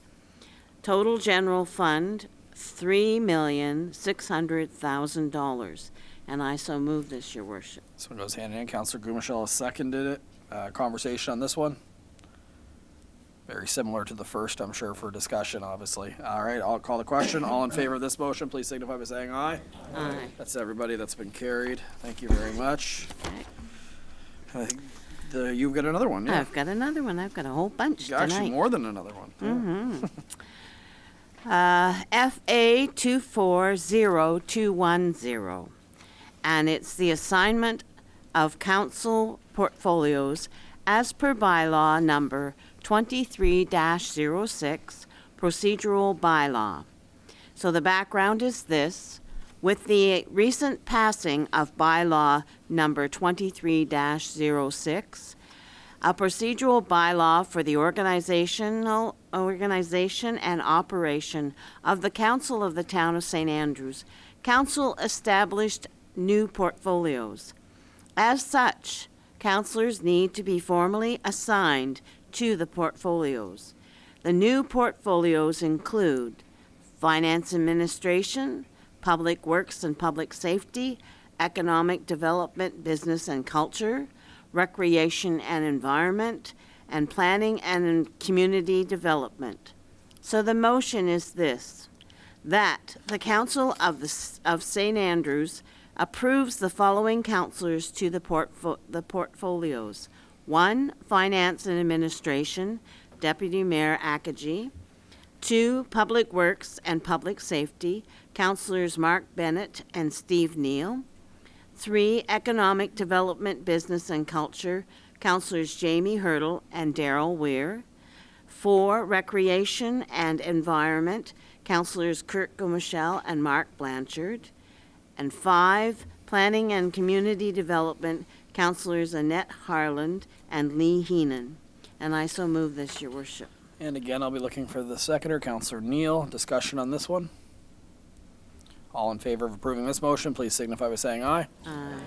Total general fund, $3,600,000, and I so move this, Your Worship. This one goes hand in hand. Councillor Gumashall has seconded it. Conversation on this one. Very similar to the first, I'm sure, for discussion, obviously. All right, I'll call the question. All in favor of this motion, please signify by saying aye. Aye. That's everybody that's been carried. Thank you very much. I think you've got another one, yeah. I've got another one. I've got a whole bunch tonight. Actually, more than another one. Mm-hmm. FA 240210, and it's the assignment of council portfolios as per bylaw number 23-06, procedural bylaw. So the background is this: with the recent passing of bylaw number 23-06, a procedural bylaw for the organization and operation of the Council of the Town of St. Andrews, Council established new portfolios. As such, councillors need to be formally assigned to the portfolios. The new portfolios include Finance Administration, Public Works and Public Safety, Economic Development, Business and Culture, Recreation and Environment, and Planning and Community Development. So the motion is this: that the Council of St. Andrews approves the following councillors to the portfolios. 1, Finance and Administration, Deputy Mayor Akaji. 2, Public Works and Public Safety, Councilors Mark Bennett and Steve Neal. 3, Economic Development, Business and Culture, Councilors Jamie Hurdle and Darrell Weir. 4, Recreation and Environment, Councilors Kurt Gomichelle and Mark Blanchard. And 5, Planning and Community Development, Councilors Annette Harland and Lee Heenan. And I so move this, Your Worship. And again, I'll be looking for the seconder, Councillor Neal. Discussion on this one? All in favor of approving this motion, please signify by saying aye. Aye.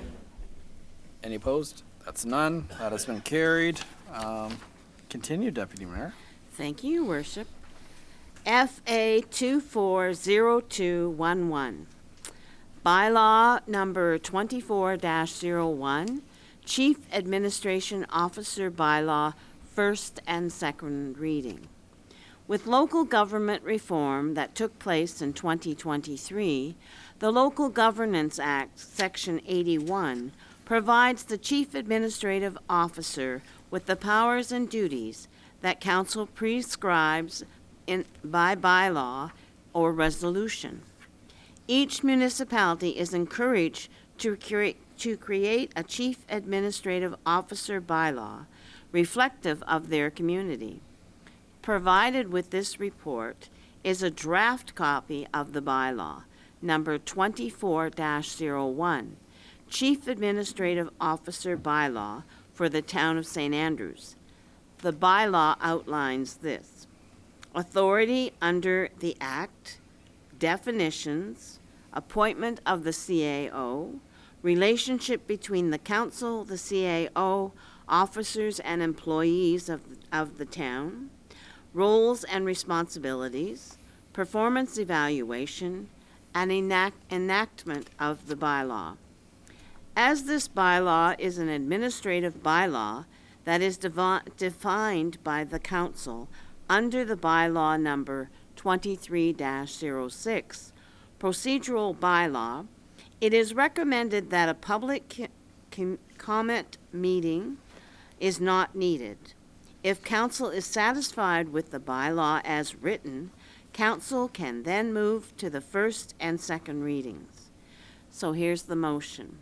Any opposed? That's none. That has been carried. Continue, Deputy Mayor. Thank you, Your Worship. FA 240211. Bylaw number 24-01, Chief Administration Officer Bylaw, first and second reading. With local government reform that took place in 2023, the Local Governance Act, Section 81, provides the Chief Administrative Officer with the powers and duties that Council prescribes by bylaw or resolution. Each municipality is encouraged to create a Chief Administrative Officer bylaw reflective of their community. Provided with this report is a draft copy of the bylaw, number 24-01, Chief Administrative Officer bylaw for the town of St. Andrews. The bylaw outlines this: authority under the Act, definitions, appointment of the CAO, relationship between the council, the CAO, officers and employees of the town, roles and responsibilities, performance evaluation, and enactment of the bylaw. As this bylaw is an administrative bylaw that is defined by the council under the bylaw number 23-06, procedural bylaw, it is recommended that a public comment meeting is not needed. If council is satisfied with the bylaw as written, council can then move to the first and second readings. So here's the motion: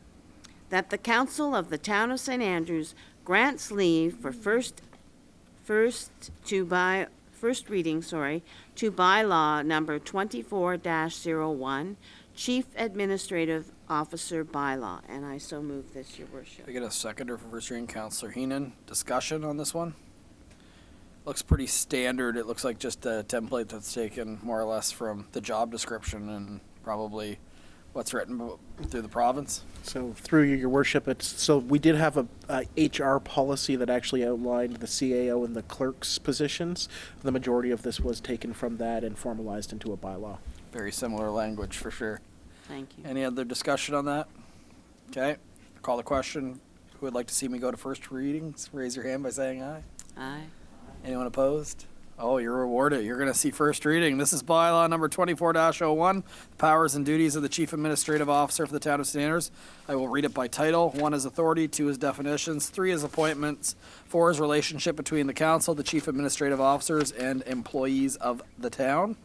that the council of the town of St. Andrews grants leave for first reading, to bylaw number 24-01, Chief Administrative Officer bylaw. And I so move this, Your Worship. We get a seconder for first reading, Councillor Heenan. Discussion on this one? Looks pretty standard. It looks like just a template that's taken more or less from the job description and probably what's written through the province. So through you, Your Worship, we did have a HR policy that actually outlined the CAO and the clerk's positions. The majority of this was taken from that and formalized into a bylaw. Very similar language for sure. Thank you. Any other discussion on that? Okay, call the question. Who would like to see me go to first readings? Raise your hand by saying aye. Aye. Anyone opposed? Oh, you're rewarded. You're going to see first reading. This is bylaw number 24-01, the powers and duties of the Chief Administrative Officer for the town of St. Andrews. I will read it by title. 1 is authority, 2 is definitions, 3 is appointments, 4 is relationship between the council, the Chief Administrative Officers, and employees of the town.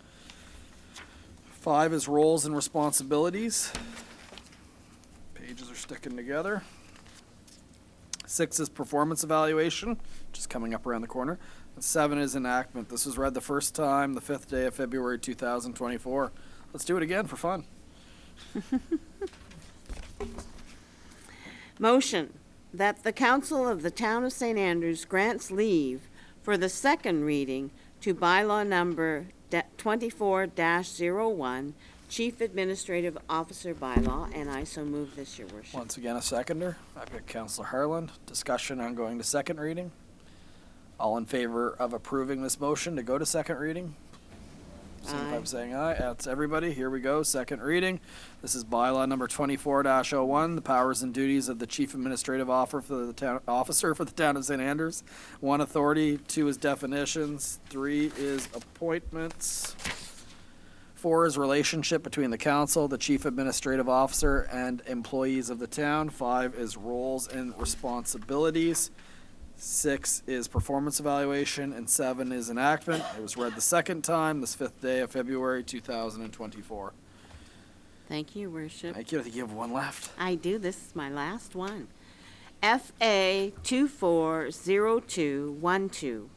5 is roles and responsibilities. Pages are sticking together. 6 is performance evaluation, which is coming up around the corner. And 7 is enactment. This was read the first time, the 5th day of February 2024. Let's do it again for fun. Motion that the council of the town of St. Andrews grants leave for the second reading to bylaw number 24-01, Chief Administrative Officer bylaw, and I so move this, Your Worship. Once again, a seconder. I've got Councillor Harland. Discussion on going to second reading. All in favor of approving this motion to go to second reading? Signify by saying aye. That's everybody. Here we go. Second reading. This is bylaw number 24-01, the powers and duties of the Chief Administrative Officer for the town of St. Andrews. 1, authority. 2 is definitions. 3 is appointments. 4 is relationship between the council, the Chief Administrative Officer, and employees of the town. 5 is roles and responsibilities. 6 is performance evaluation, and 7 is enactment. It was read the second time, this 5th day of February 2024. Thank you, Worship. Thank you. I think you have one left. I do. This is my last one. FA 240212,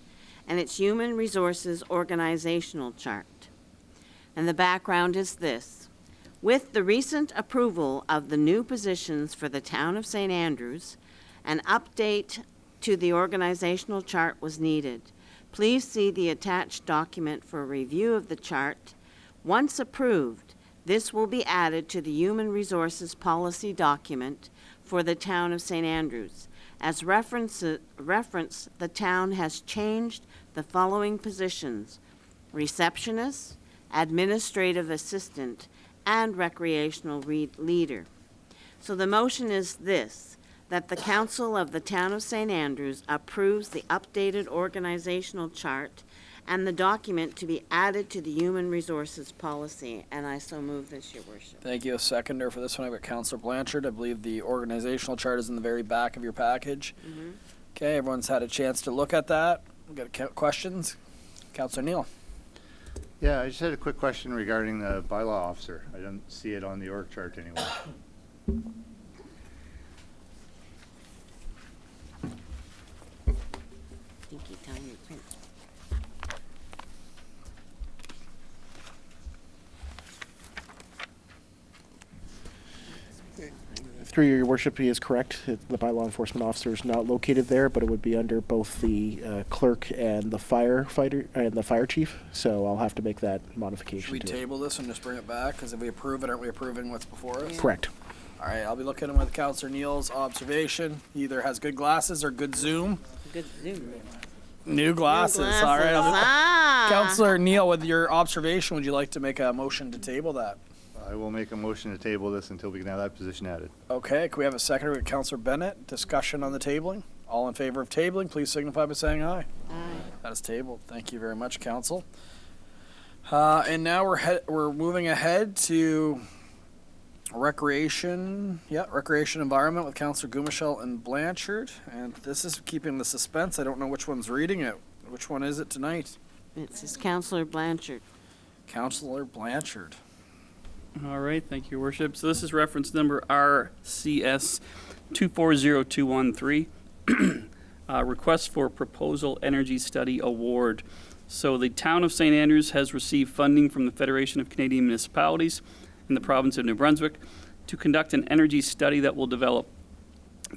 and it's Human Resources Organizational Chart. And the background is this. With the recent approval of the new positions for the town of St. Andrews, an update to the organizational chart was needed. Please see the attached document for review of the chart. Once approved, this will be added to the Human Resources Policy document for the town of St. Andrews. As reference, the town has changed the following positions: receptionist, administrative assistant, and recreational leader. So the motion is this, that the council of the town of St. Andrews approves the updated organizational chart and the document to be added to the Human Resources Policy, and I so move this, Your Worship. Thank you. A seconder for this one. I've got Councillor Blanchard. I believe the organizational chart is in the very back of your package. Okay, everyone's had a chance to look at that. We've got questions? Councillor Neal. Yeah, I just had a quick question regarding the bylaw officer. I don't see it on the org chart anywhere. Thank you, Tom. Your print. Through your worship, he is correct. The bylaw enforcement officer is not located there, but it would be under both the clerk and the firefighter and the fire chief. So I'll have to make that modification. Should we to table this and just bring it back? Because if we approve it, aren't we approving what's before us? it. Correct. All right, I'll be looking with Councillor Neal's observation. He either has good glasses or good Zoom. Good Zoom. New glasses. All right. Councillor Neal, with your observation, would you like to make a motion to table that? I will make a motion to table this until we can have that position added. Okay, can we have a second with Councillor Bennett? Discussion on the tabling. All in favor of tabling, please signify by saying aye. Aye. That is tabled. Thank you very much, Council. And now we're moving ahead to recreation. Recreation environment with Councillor Gumashell and Blanchard. And this is keeping the suspense. I don't know which one's reading it. Which one is it tonight? It's Councillor Blanchard. Councillor Blanchard. All right, thank you, Your Worship. So this is reference number RCS 240213, request for proposal energy study award. So the town of St. Andrews has received funding from the Federation of Canadian Municipalities in the province of New Brunswick to conduct an energy study that will develop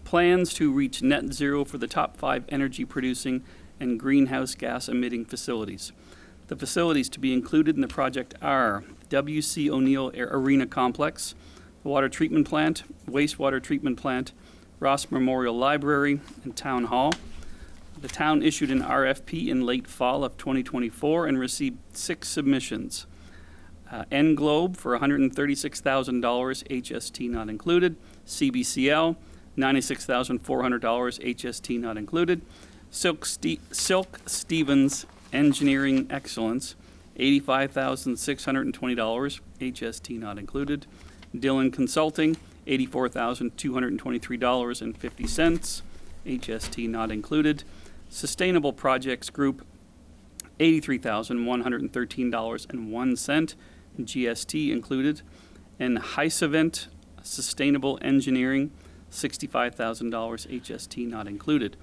plans to reach net zero for the top 5 energy producing and greenhouse gas emitting facilities. The facilities to be included in the project are W.C. O'Neill Arena Complex, the water treatment plant, wastewater treatment plant, Ross Memorial Library, and Town Hall. The town issued an RFP in late fall of 2024 and received 6 submissions. N-Globe for $136,000, HST not included. CBCL, $96,400, HST not included. Silk Stevens Engineering Excellence, $85,620, HST not included. Dillon Consulting, $84,223.50, HST not included. Sustainable Projects Group, $83,113.01, GST included. And Heisevent Sustainable Engineering, $65,000, HST not included.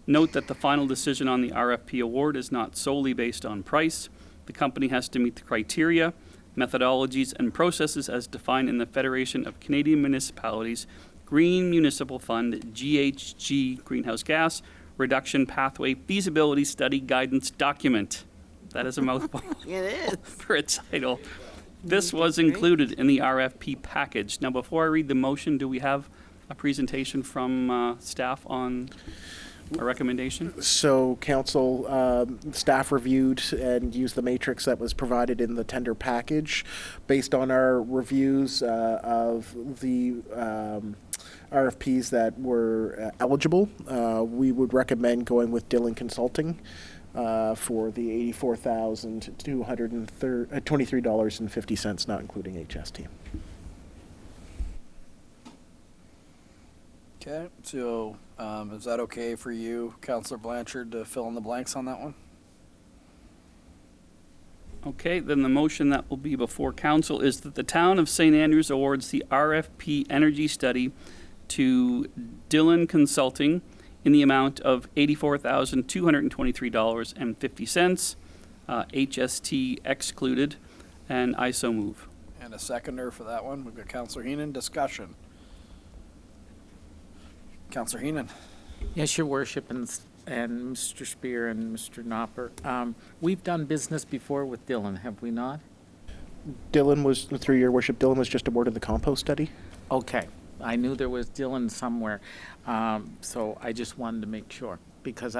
Note that the final decision on the RFP award is not solely based on price. The company has to meet the criteria, methodologies, and processes as defined in the Federation of Canadian Municipalities Green Municipal Fund GHG Greenhouse Gas Reduction Pathway Feasibility Study Guidance Document. That is a mouthful. It is. For its title. This was included in the RFP package. Now, before I read the motion, do we have a presentation from staff on a recommendation? So, council, staff reviewed and used the matrix that was provided in the tender package. Based on our reviews of the RFPs that were eligible, we would recommend going with Dillon Consulting for the $84,223.50, not including HST. Okay, so Is that okay for you, Councillor Blanchard, to fill in the blanks on that one? Okay, then the motion that will be before council is that the town of St. Andrews awards the RFP energy study to Dillon Consulting in the amount of $84,223.50, HST excluded, and I so move. And a seconder for that one. We've got Councillor Heenan. Discussion. Councillor Heenan. Yes, Your Worship, and Mr. Spear and Mr. Knopper. We've done business before with Dillon, have we not? Dylan was, through your worship, Dylan was just awarded the compost study. Okay, I knew there was Dillon somewhere, so I just wanted to make sure, because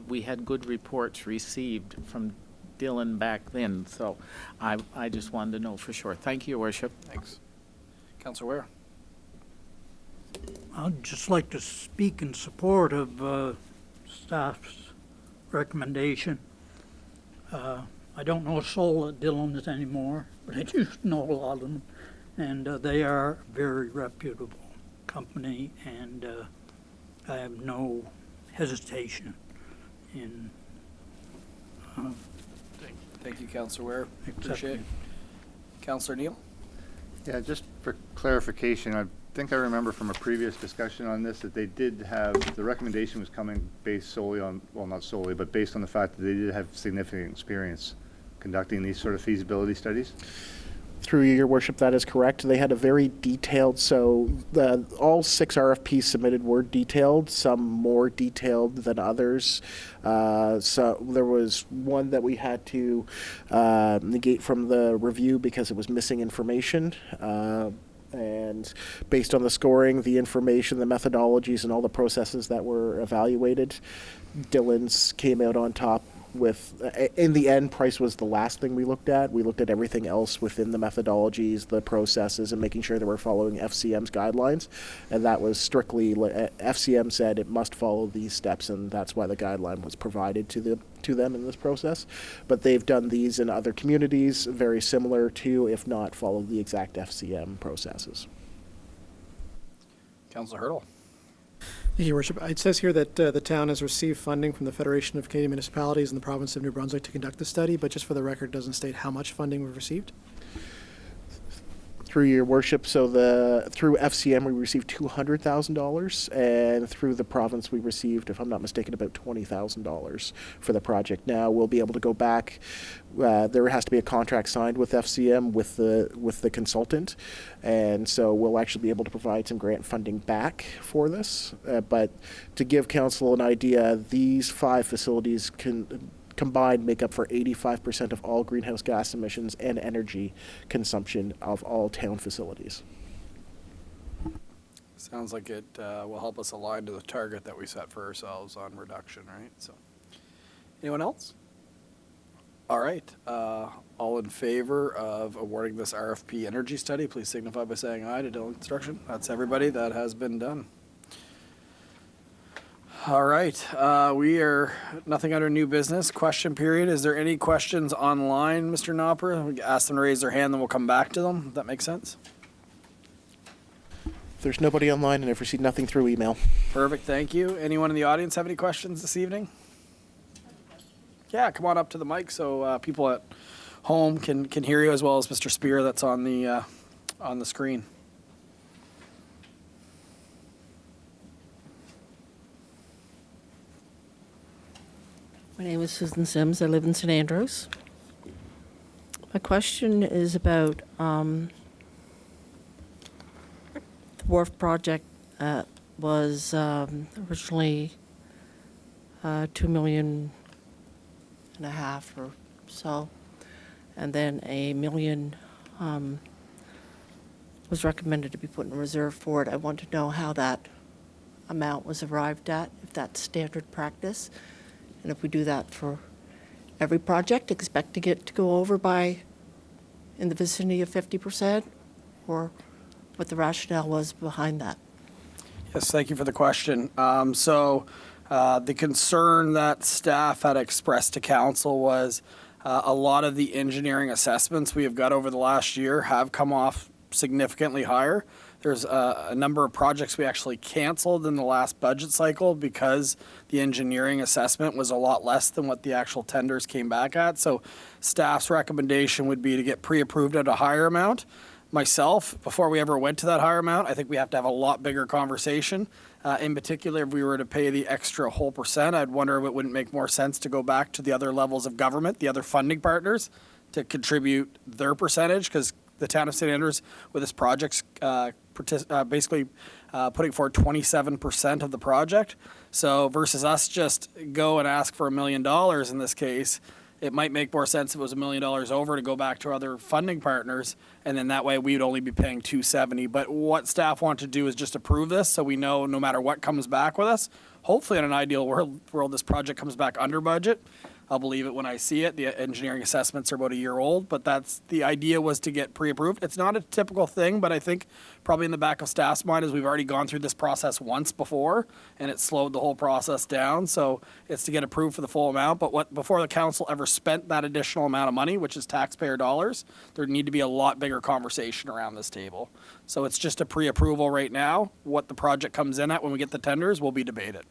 we had good reports received from Dillon back then, so I just wanted to know for sure. Thank you, Your Worship. Thanks. Councillor Ware. I'd just like to speak in support of staff's recommendation. I don't know a soul at Dillon's anymore, but I used to know a lot of them, and they are a very reputable company, and I have no hesitation in Thank you, Councillor Ware. Appreciate it. accepting. Councillor Neal. Yeah, just for clarification, I think I remember from a previous discussion on this that they did have, the recommendation was coming based solely on, well, not solely, but based on the fact that they did have significant experience conducting these sort of feasibility studies. Through your worship, that is correct. They had a very detailed, so all 6 RFPs submitted were detailed, some more detailed than others. So there was one that we had to negate from the review because it was missing information. And based on the scoring, the information, the methodologies, and all the processes that were evaluated, Dillon's came out on top with, in the end, price was the last thing we looked at. We looked at everything else within the methodologies, the processes, and making sure that we're following FCM's guidelines. And that was strictly, FCM said it must follow these steps, and that's why the guideline was provided to them in this process. But they've done these in other communities, very similar to, if not follow the exact FCM processes. Councillor Hurdle. Thank you, Your Worship. It says here that the town has received funding from the Federation of Canadian Municipalities in the province of New Brunswick to conduct the study, but just for the record, it doesn't state how much funding we've received. Through your worship, so through FCM we received $200,000, and through the province we received, if I'm not mistaken, about $20,000 for the project. Now we'll be able to go back. There has to be a contract signed with FCM with the consultant, and so we'll actually be able to provide some grant funding back for this. But to give council an idea, these 5 facilities combined make up for 85% of all greenhouse gas emissions and energy consumption of all town facilities. Sounds like it will help us align to the target that we set for ourselves on reduction, right? So, anyone else? All right. All in favor of awarding this RFP energy study, please signify by saying aye to Dillon Construction. That's everybody. That has been done. All right, we are nothing under new business. Question period. Is there any questions online, Mr. Knopper? We ask them to raise their hand, then we'll come back to them. Does that make sense? There's nobody online, and I've received nothing through email. Perfect, thank you. Anyone in the audience have any questions this evening? Yeah, come on up to the mic so people at home can hear you, as well as Mr. Spear that's on the screen. My name is Susan Sims. I live in St. Andrews. My question is about the wharf project that was originally $2.5 million or so, and then $1 million was recommended to be put in reserve for it. I want to know how that amount was arrived at, if that's standard practice. And if we do that for every project, expecting it to go over by in the vicinity of 50%, or what the rationale was behind that. Yes, thank you for the question. The concern that staff had expressed to council was a lot of the engineering assessments we have got over the last year have come off significantly higher There's a number of projects we actually canceled in the last budget cycle because the engineering assessment was a lot less than what the actual tenders came back at. So staff's recommendation would be to get pre-approved at a higher amount. Myself, before we ever went to that higher amount, I think we have to have a lot bigger conversation. In particular, if we were to pay the extra whole percent, I'd wonder if it wouldn't make more sense to go back to the other levels of government, the other funding partners, to contribute their percentage, because the town of St. Andrews, with this project, basically putting forward 27% of the project. So versus us just go and ask for $1 million in this case, it might make more sense if it was $1 million over to go back to our other funding partners, and then that way we'd only be paying $270. But what staff want to do is just approve this, so we know no matter what comes back with us. Hopefully, in an ideal world, this project comes back under budget. I'll believe it when I see it. The engineering assessments are about a year old, but that's the idea, was to get pre-approved. It's not a typical thing, but I think probably in the back of staff's mind is we've already gone through this process once before, and it slowed the whole process down. So it's to get approved for the full amount. But before the council ever spent that additional amount of money, which is taxpayer dollars, there'd need to be a lot bigger conversation around this table. So it's just a pre-approval right now. What the project comes in at when we get the tenders will be debated.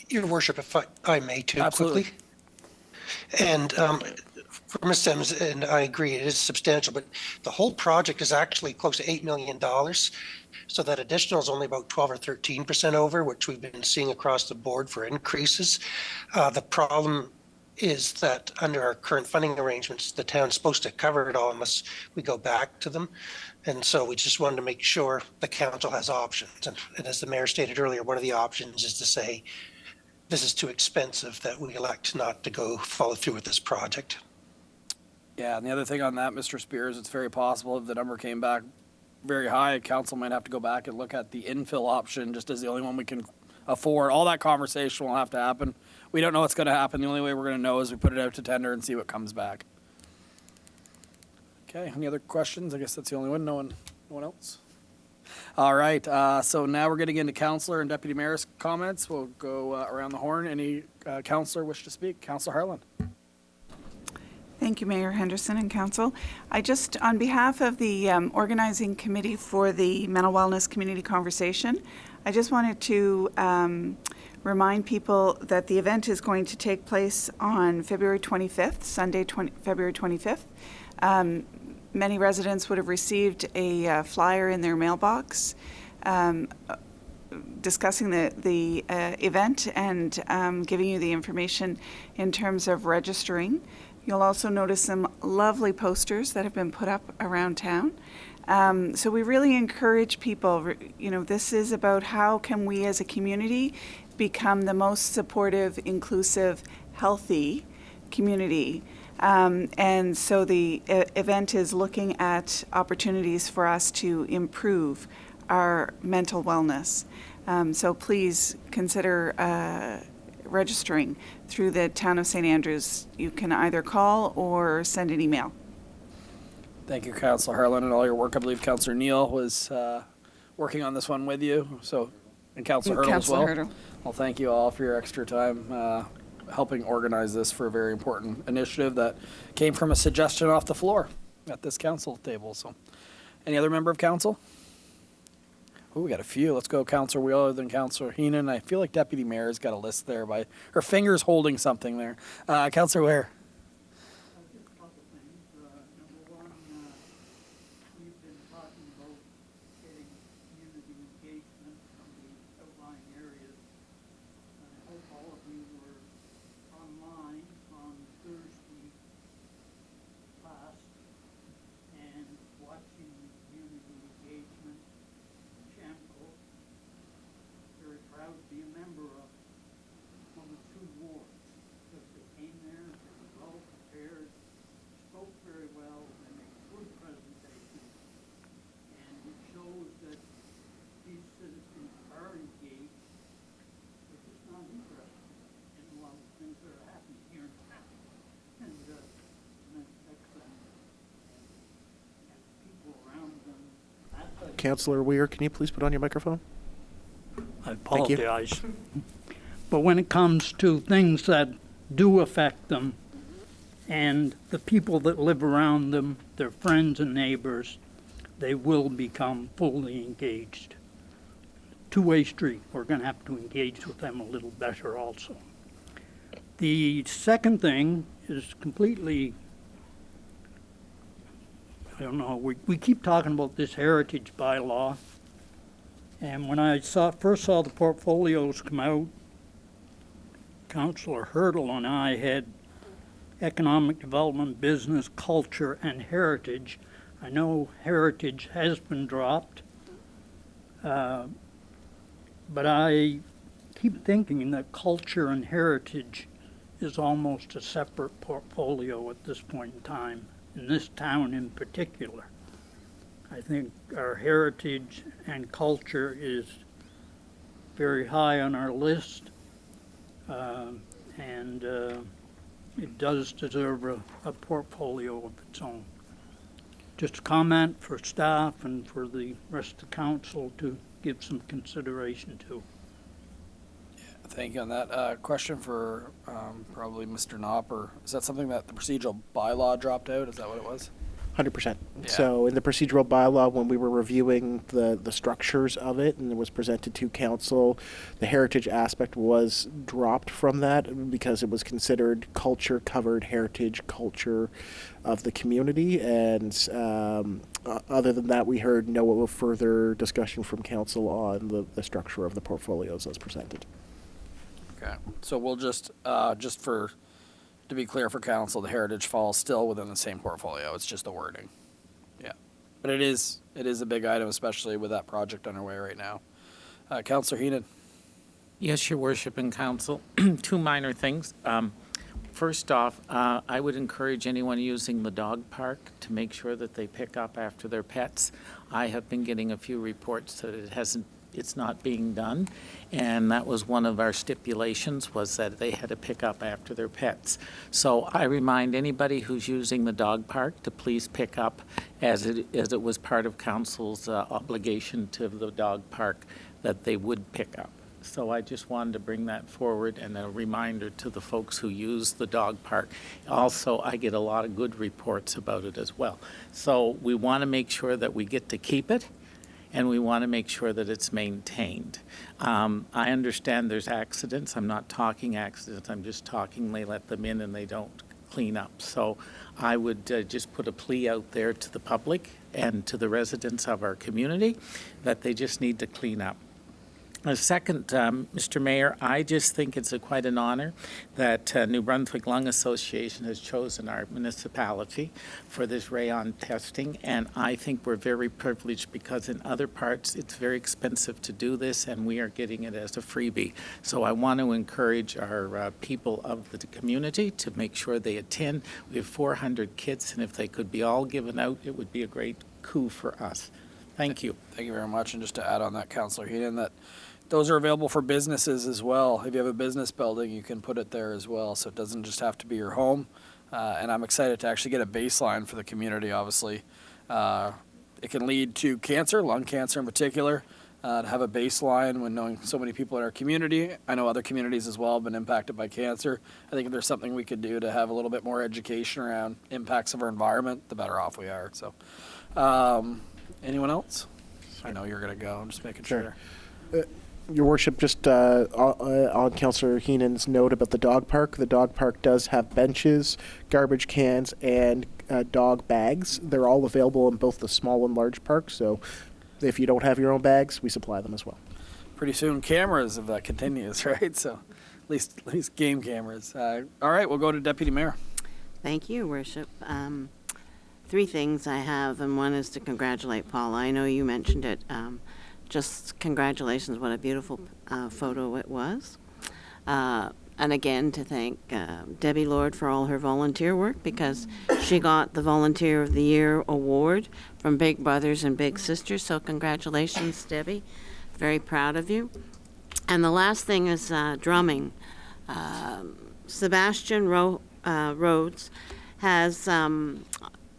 Your Worship, if I may too, Absolutely. quickly. And for Ms. Sims, and I agree, it is substantial, but the whole project is actually close to $8 million. So that additional is only about 12 or 13% over, which we've been seeing across the board for increases. The problem is that under our current funding arrangements, the town's supposed to cover it all unless we go back to them. And so we just wanted to make sure the council has options. And as the mayor stated earlier, one of the options is to say, this is too expensive, that we elect not to go follow through with this project. Yeah, and the other thing on that, Mr. Spears, it's very possible if the number came back very high, council might have to go back and look at the infill option just as the only one we can afford. All that conversation will have to happen. We don't know what's going to happen. The only way we're going to know is we put it out to tender and see what comes back. Okay, any other questions? I guess that's the only one. No one else? All right, so now we're getting into councillor and deputy mayor's comments. We'll go around the horn. Any councillor wish to speak? Councillor Harlan. Thank you, Mayor Henderson and Council. I just, on behalf of the organizing committee for the Mental Wellness Community Conversation, I just wanted to remind people that the event is going to take place on February 25th, Sunday, February 25th. Many residents would have received a flyer in their mailbox discussing the event and giving you the information in terms of registering. You'll also notice some lovely posters that have been put up around town. So we really encourage people, this is about how can we as a community become the most supportive, inclusive, healthy community. And so the event is looking at opportunities for us to improve our mental wellness. So please consider registering through the Town of St. Andrews. You can either call or send an email. Thank you, Councillor Harlan, and all your work. I believe Councillor Neal was working on this one with you, and Councillor Hurdle as well. Hurdle. Well, thank you all for your extra time helping organize this for a very important initiative that came from a suggestion off the floor at this council table. So, any other member of council? Oh, we got a few. Let's go, Councillor Wheeler, then Councillor Heenan. I feel like Deputy Mayor's got a list there by her fingers holding something there. Councillor Ware. Just a couple things. Number one, we've been talking about getting community engagement from the outlying areas. I hope all of you were online on Thursday past and watching the community engagement in CHCO. Very proud to be a member of one of two wards, because they came there, they were well prepared, spoke very well, and made good presentations. And it shows that these citizens are engaged, they're just not interested in a lot of things that are happening here in town. And that's excellent. And people around them. Councillor Weir, can you please put on your microphone? I Thank you. apologize. But when it comes to things that do affect them and the people that live around them, their friends and neighbors, they will become fully engaged. Two-way street. We're going to have to engage with them a little better also. The second thing is completely, I don't know, we keep talking about this heritage bylaw. And when I first saw the portfolios come out, Councillor Hurdle and I had economic development, business, culture, and heritage. I know heritage has been dropped, but I keep thinking that culture and heritage is almost a separate portfolio at this point in time, in this town in particular. I think our heritage and culture is very high on our list, and it does deserve a portfolio of its own. Just a comment for staff and for the rest of the council to give some consideration to. Thank you on that. Question for probably Mr. Knopper. Is that something that the procedural bylaw dropped out? Is that what it was? 100%. Yeah. So in the procedural bylaw, when we were reviewing the structures of it and it was presented to council, the heritage aspect was dropped from that because it was considered culture covered heritage culture of the community. And other than that, we heard no further discussion from council on the structure of the portfolios as presented. Okay. So we'll just to be clear for council, the heritage falls still within the same portfolio. It's just the wording. Yeah. But it is a big item, especially with that project underway right now. Councillor Heenan. Yes, Your Worship and Council. Two minor things. First off, I would encourage anyone using the dog park to make sure that they pick up after their pets. I have been getting a few reports that it's not being done, and that was one of our stipulations, was that they had to pick up after their pets. So I remind anybody who's using the dog park to please pick up, as it was part of council's obligation to the dog park, that they would pick up. So I just wanted to bring that forward, and a reminder to the folks who use the dog park. Also, I get a lot of good reports about it as well. So we want to make sure that we get to keep it, and we want to make sure that it's maintained. I understand there's accidents. I'm not talking accidents. I'm just talking they let them in and they don't clean up. So I would just put a plea out there to the public and to the residents of our community that they just need to clean up. Second, Mr. Mayor, I just think it's quite an honor that New Brunswick Lung Association has chosen our municipality for this rayon testing, and I think we're very privileged because in other parts it's very expensive to do this, and we are getting it as a freebie. So I want to encourage our people of the community to make sure they attend. We have 400 kits, and if they could be all given out, it would be a great coup for us. Thank you. Thank you very much. And just to add on that, Councillor Heenan, that those are available for businesses as well. If you have a business building, you can put it there as well. So it doesn't just have to be your home. And I'm excited to actually get a baseline for the community, obviously. It can lead to cancer, lung cancer in particular, to have a baseline when knowing so many people in our community. I know other communities as well have been impacted by cancer. I think if there's something we could do to have a little bit more education around impacts of our environment, the better off we are. So, anyone else? I know you're going to go. I'm just making sure. Your Worship, just on Councillor Heenan's note about the dog park does have benches, garbage cans, and dog bags. They're all available in both the small and large parks, so if you don't have your own bags, we supply them as well. Pretty soon cameras, if that continues, right? So at least game cameras. All right, we'll go to Deputy Mayor. Thank you, Worship. Three things I have, and one is to congratulate Paula. I know you mentioned it. Just congratulations, what a beautiful photo it was. And again, to thank Debbie Lord for all her volunteer work, because she got the Volunteer of the Year award from Big Brothers and Big Sisters. So congratulations, Debbie. Very proud of you. And the last thing is drumming. Sebastian Rhodes has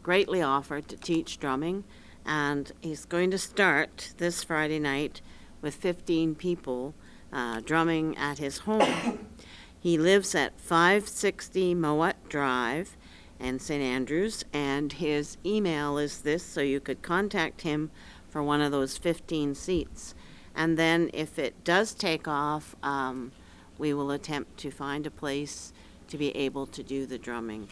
greatly offered to teach drumming. And he's going to start this Friday night with 15 people drumming at his home. He lives at 560 Mowat Drive and St. Andrews, and his email is this, so you could contact him for one of those 15 seats. And then if it does take off, we will attempt to find a place to be able to do the drumming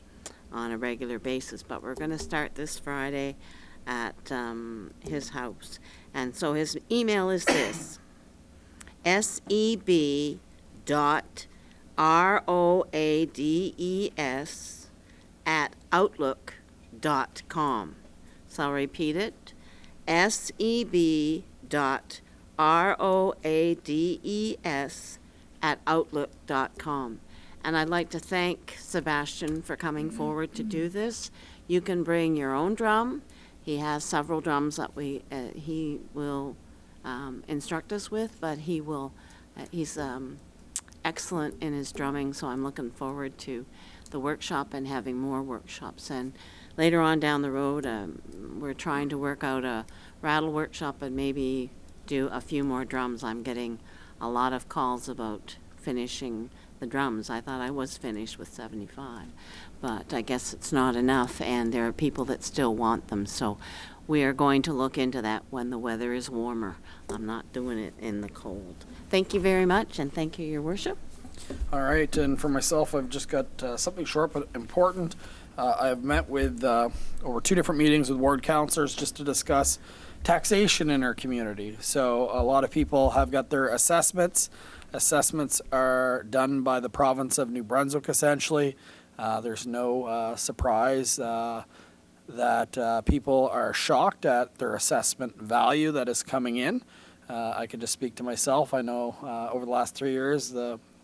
on a regular basis. But we're going to start this Friday at his house. And so his email is this, seb.roades@outlook.com. So I'll repeat it, seb.roades@outlook.com. And I'd like to thank Sebastian for coming forward to do this. You can bring your own drum. He has several drums that he will instruct us with, but he's excellent in his drumming, so I'm looking forward to the workshop and having more workshops. And later on down the road, we're trying to work out a rattle workshop and maybe do a few more drums. I'm getting a lot of calls about finishing the drums. I thought I was finished with 75, but I guess it's not enough, and there are people that still want them. So we are going to look into that when the weather is warmer. I'm not doing it in the cold. Thank you very much, and thank you, Your Worship. All right, and for myself, I've just got something short but important. I've met with over 2 different meetings with ward councillors just to discuss taxation in our community. So a lot of people have got their assessments. Assessments are done by the province of New Brunswick, essentially. There's no surprise that people are shocked at their assessment value that is coming in. I can just speak to myself. I know over the last 3 years,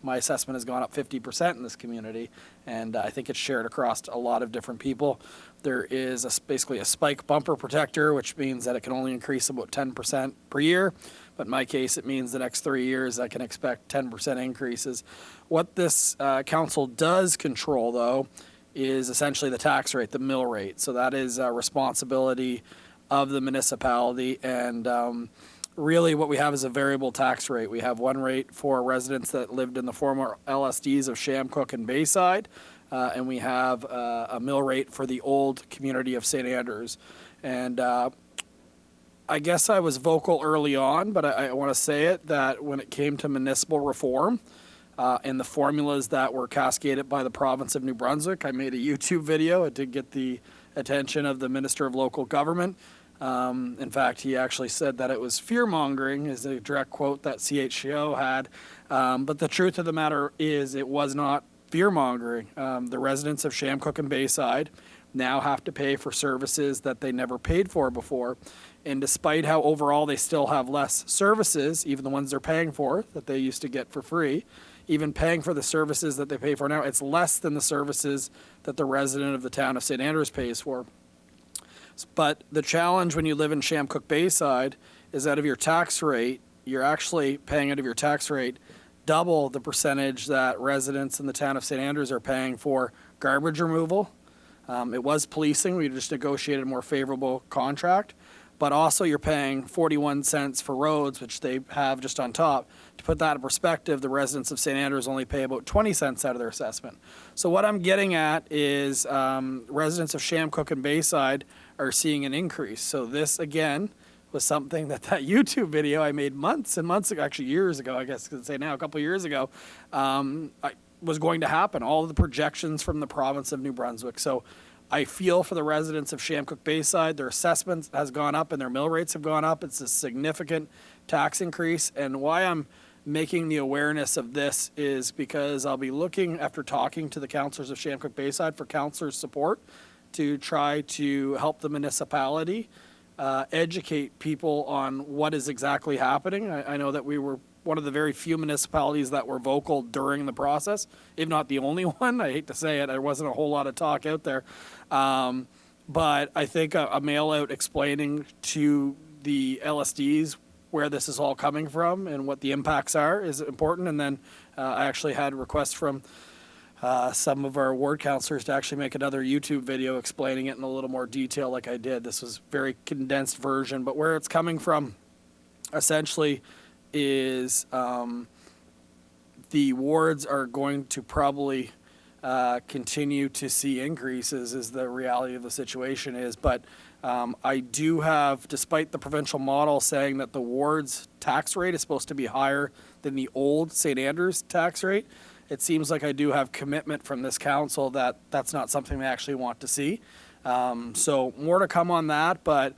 my assessment has gone up 50% in this community, and I think it's shared across a lot of different people. There is basically a spike bumper protector, which means that it can only increase about 10% per year. But in my case, it means the next 3 years I can expect 10% increases. What this council does control, though, is essentially the tax rate, the mill rate. So that is a responsibility of the municipality, and really what we have is a variable tax rate. We have one rate for residents that lived in the former LSDs of Shamcook and Bayside, and we have a mill rate for the old community of St. Andrews. And I guess I was vocal early on, but I want to say it, that when it came to municipal reform and the formulas that were cascaded by the province of New Brunswick, I made a YouTube video. It did get the attention of the Minister of Local Government. In fact, he actually said that it was fear-mongering, is a direct quote that CHCO had. But the truth of the matter is it was not fear-mongering. The residents of Shamcook and Bayside now have to pay for services that they never paid for before. And despite how overall they still have less services, even the ones they're paying for that they used to get for free, even paying for the services that they pay for now, it's less than the services that the resident of the town of St. Andrews pays for. But the challenge when you live in Shamcook Bayside is out of your tax rate, you're actually paying out of your tax rate double the percentage that residents in the town of St. Andrews are paying for garbage removal. It was policing. We just negotiated a more favorable contract. But also you're paying 41 cents for roads, which they have just on top. To put that in perspective, the residents of St. Andrews only pay about 20 cents out of their assessment. So what I'm getting at is residents of Shamcook and Bayside are seeing an increase. So this, again, was something that YouTube video I made months and months ago, actually years ago, I guess I could say now, a couple of years ago, was going to happen. All of the projections from the province of New Brunswick. So I feel for the residents of Shamcook Bayside. Their assessment has gone up and their mill rates have gone up. It's a significant tax increase. And why I'm making the awareness of this is because I'll be looking, after talking to the councillors of Shamcook Bayside, for councillors' support to try to help the municipality educate people on what is exactly happening. I know that we were one of the very few municipalities that were vocal during the process, if not the only one. I hate to say it, there wasn't a whole lot of talk out there. But I think a mail out explaining to the LSDs where this is all coming from and what the impacts are is important. And then I actually had requests from some of our ward councillors to actually make another YouTube video explaining it in a little more detail like I did. This was a very condensed version, but where it's coming from essentially is the wards are going to probably continue to see increases is the reality of the situation is. But I do have, despite the provincial model saying that the ward's tax rate is supposed to be higher than the old St. Andrews tax rate, it seems like I do have commitment from this council that that's not something they actually want to see. So more to come on that, but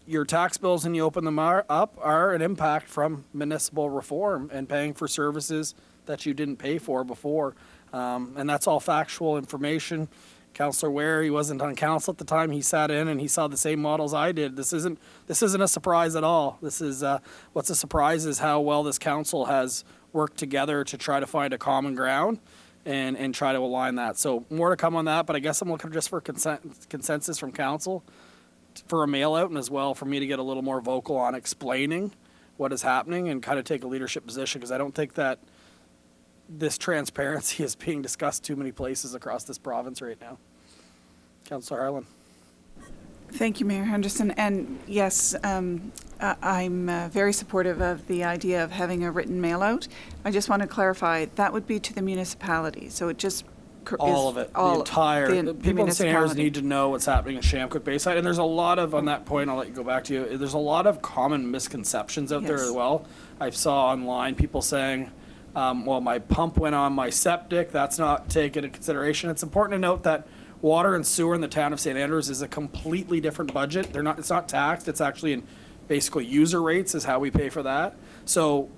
your tax bills when you open them up are an impact from municipal reform and paying for services that you didn't pay for before. And that's all factual information. Councillor Ware, he wasn't on council at the time. He sat in and he saw the same models I did. This isn't a surprise at all. This is what's a surprise is how well this council has worked together to try to find a common ground and try to align that. So more to come on that, but I guess I'm looking just for consensus from council for a mail out, and as well for me to get a little more vocal on explaining what is happening and kind of take a leadership position, because I don't think that this transparency is being discussed too many places across this province right now. Councillor Harlan. Thank you, Mayor Henderson. And yes, I'm very supportive of the idea of having a written mail out. I just want to clarify, that would be to the municipality. So it just all of it, the entire, the people in St. Andrews need to know what's happening in Shamcook Bayside. And there's a lot of, on that point, I'll let you go back to you, there's a lot of common misconceptions out there as well. I saw online people saying, well, my pump went on my septic, that's not taken into consideration. It's important to note that water and sewer in the town of St. Andrews is a completely different budget. It's not taxed, it's actually in basically user rates is how we pay for that. So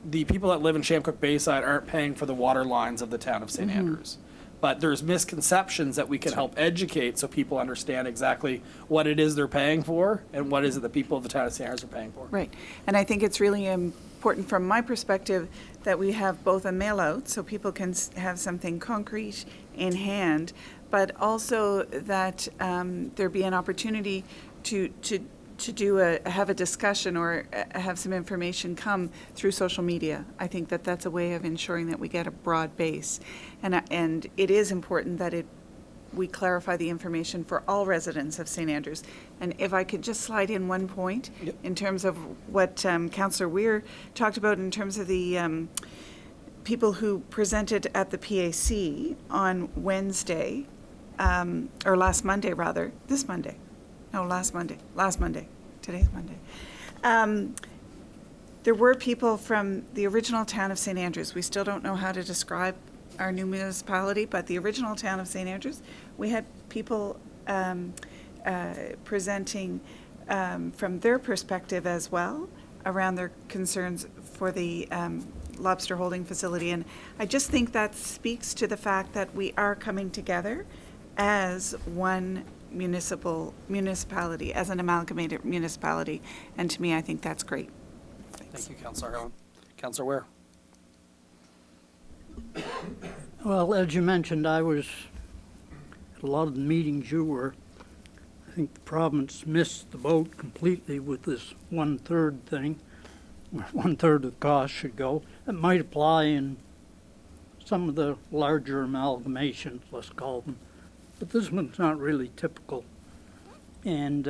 the people that live in Shamcook Bayside aren't paying for the water lines of the town of St. Andrews. But there's misconceptions that we can help educate so people understand exactly what it is they're paying for and what is it the people of the town of St. Andrews are paying for. Right. And I think it's really important from my perspective that we have both a mail out so people can have something concrete in hand, but also that there be an opportunity to have a discussion or have some information come through social media. I think that that's a way of ensuring that we get a broad base, and it is important that we clarify the information for all residents of St. Andrews. And if I could just slide in one point in terms of what Councillor Weir talked about in terms of the people who presented at the PAC on Wednesday, or last Monday rather, this Monday. No, last Monday. Today's Monday. There were people from the original town of St. Andrews. We still don't know how to describe our new municipality, but the original town of St. Andrews, we had people presenting from their perspective as well around their concerns for the lobster holding facility. And I just think that speaks to the fact that we are coming together as one municipality, as an amalgamated municipality, and to me, I think that's great. Thanks. Thank you, Councillor Harlan. Councillor Ware. Well, as you mentioned, I was at a lot of the meetings you were. I think the province missed the boat completely with this 1/3 thing, where 1/3 of the cost should go. It might apply in some of the larger amalgamations, let's call them. But this one's not really typical. And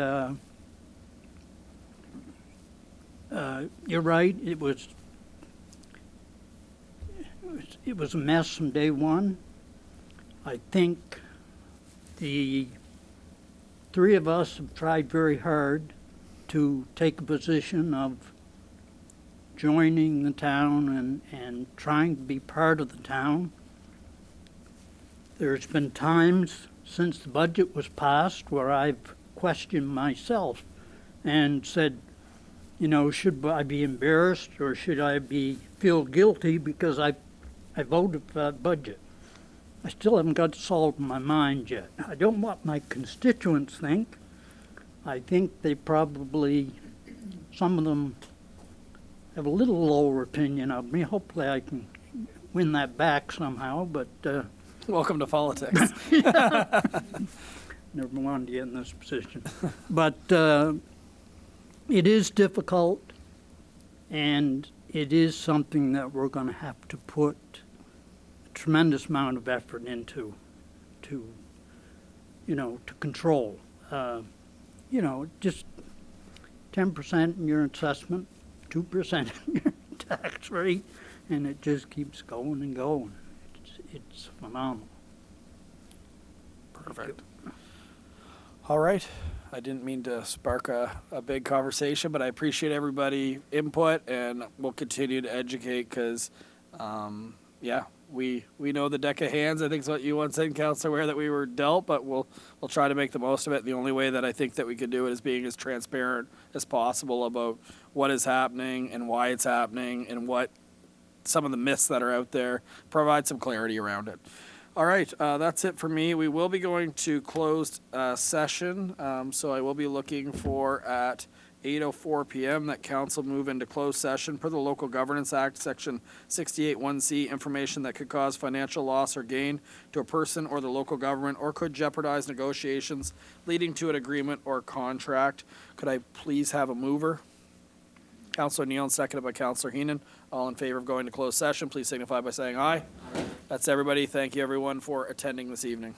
you're right, it was a mess from day one. I think the three of us have tried very hard to take a position of joining the town and trying to be part of the town. There's been times since the budget was passed where I've questioned myself and said, you know, should I be embarrassed or should I feel guilty because I voted for that budget? I still haven't got it solved in my mind yet. I don't know what my constituents think. I think they probably, some of them have a little lower opinion of me. Hopefully I can win that back somehow, but welcome to politics. Never wanted to get in this position. But it is difficult, and it is something that we're going to have to put a tremendous amount of effort into to control. Just 10% in your assessment, 2% in your tax rate, and it just keeps going and going. it's phenomenal. Perfect. All right. I didn't mean to spark a big conversation, but I appreciate everybody input, and we'll continue to educate because, yeah, we know the deck of hands. I think is what you once said, Councilor Ware, that we were dealt, but we'll try to make the most of it. The only way that I think that we could do it is being as transparent as possible about what is happening and why it's happening and what some of the myths that are out there, provide some clarity around it. All right, that's it for me. We will be going to closed session, so I will be looking for at 8:04 p.m. that council move into closed session per the Local Governance Act, Section 68(1)C, information that could cause financial loss or gain to a person or the local government or could jeopardize negotiations leading to an agreement or contract. Could I please have a mover? Councilor Neal, seconded by Councilor Heenan. All in favor of going to closed session, please signify by saying aye. That's everybody. Thank you, everyone, for attending this evening.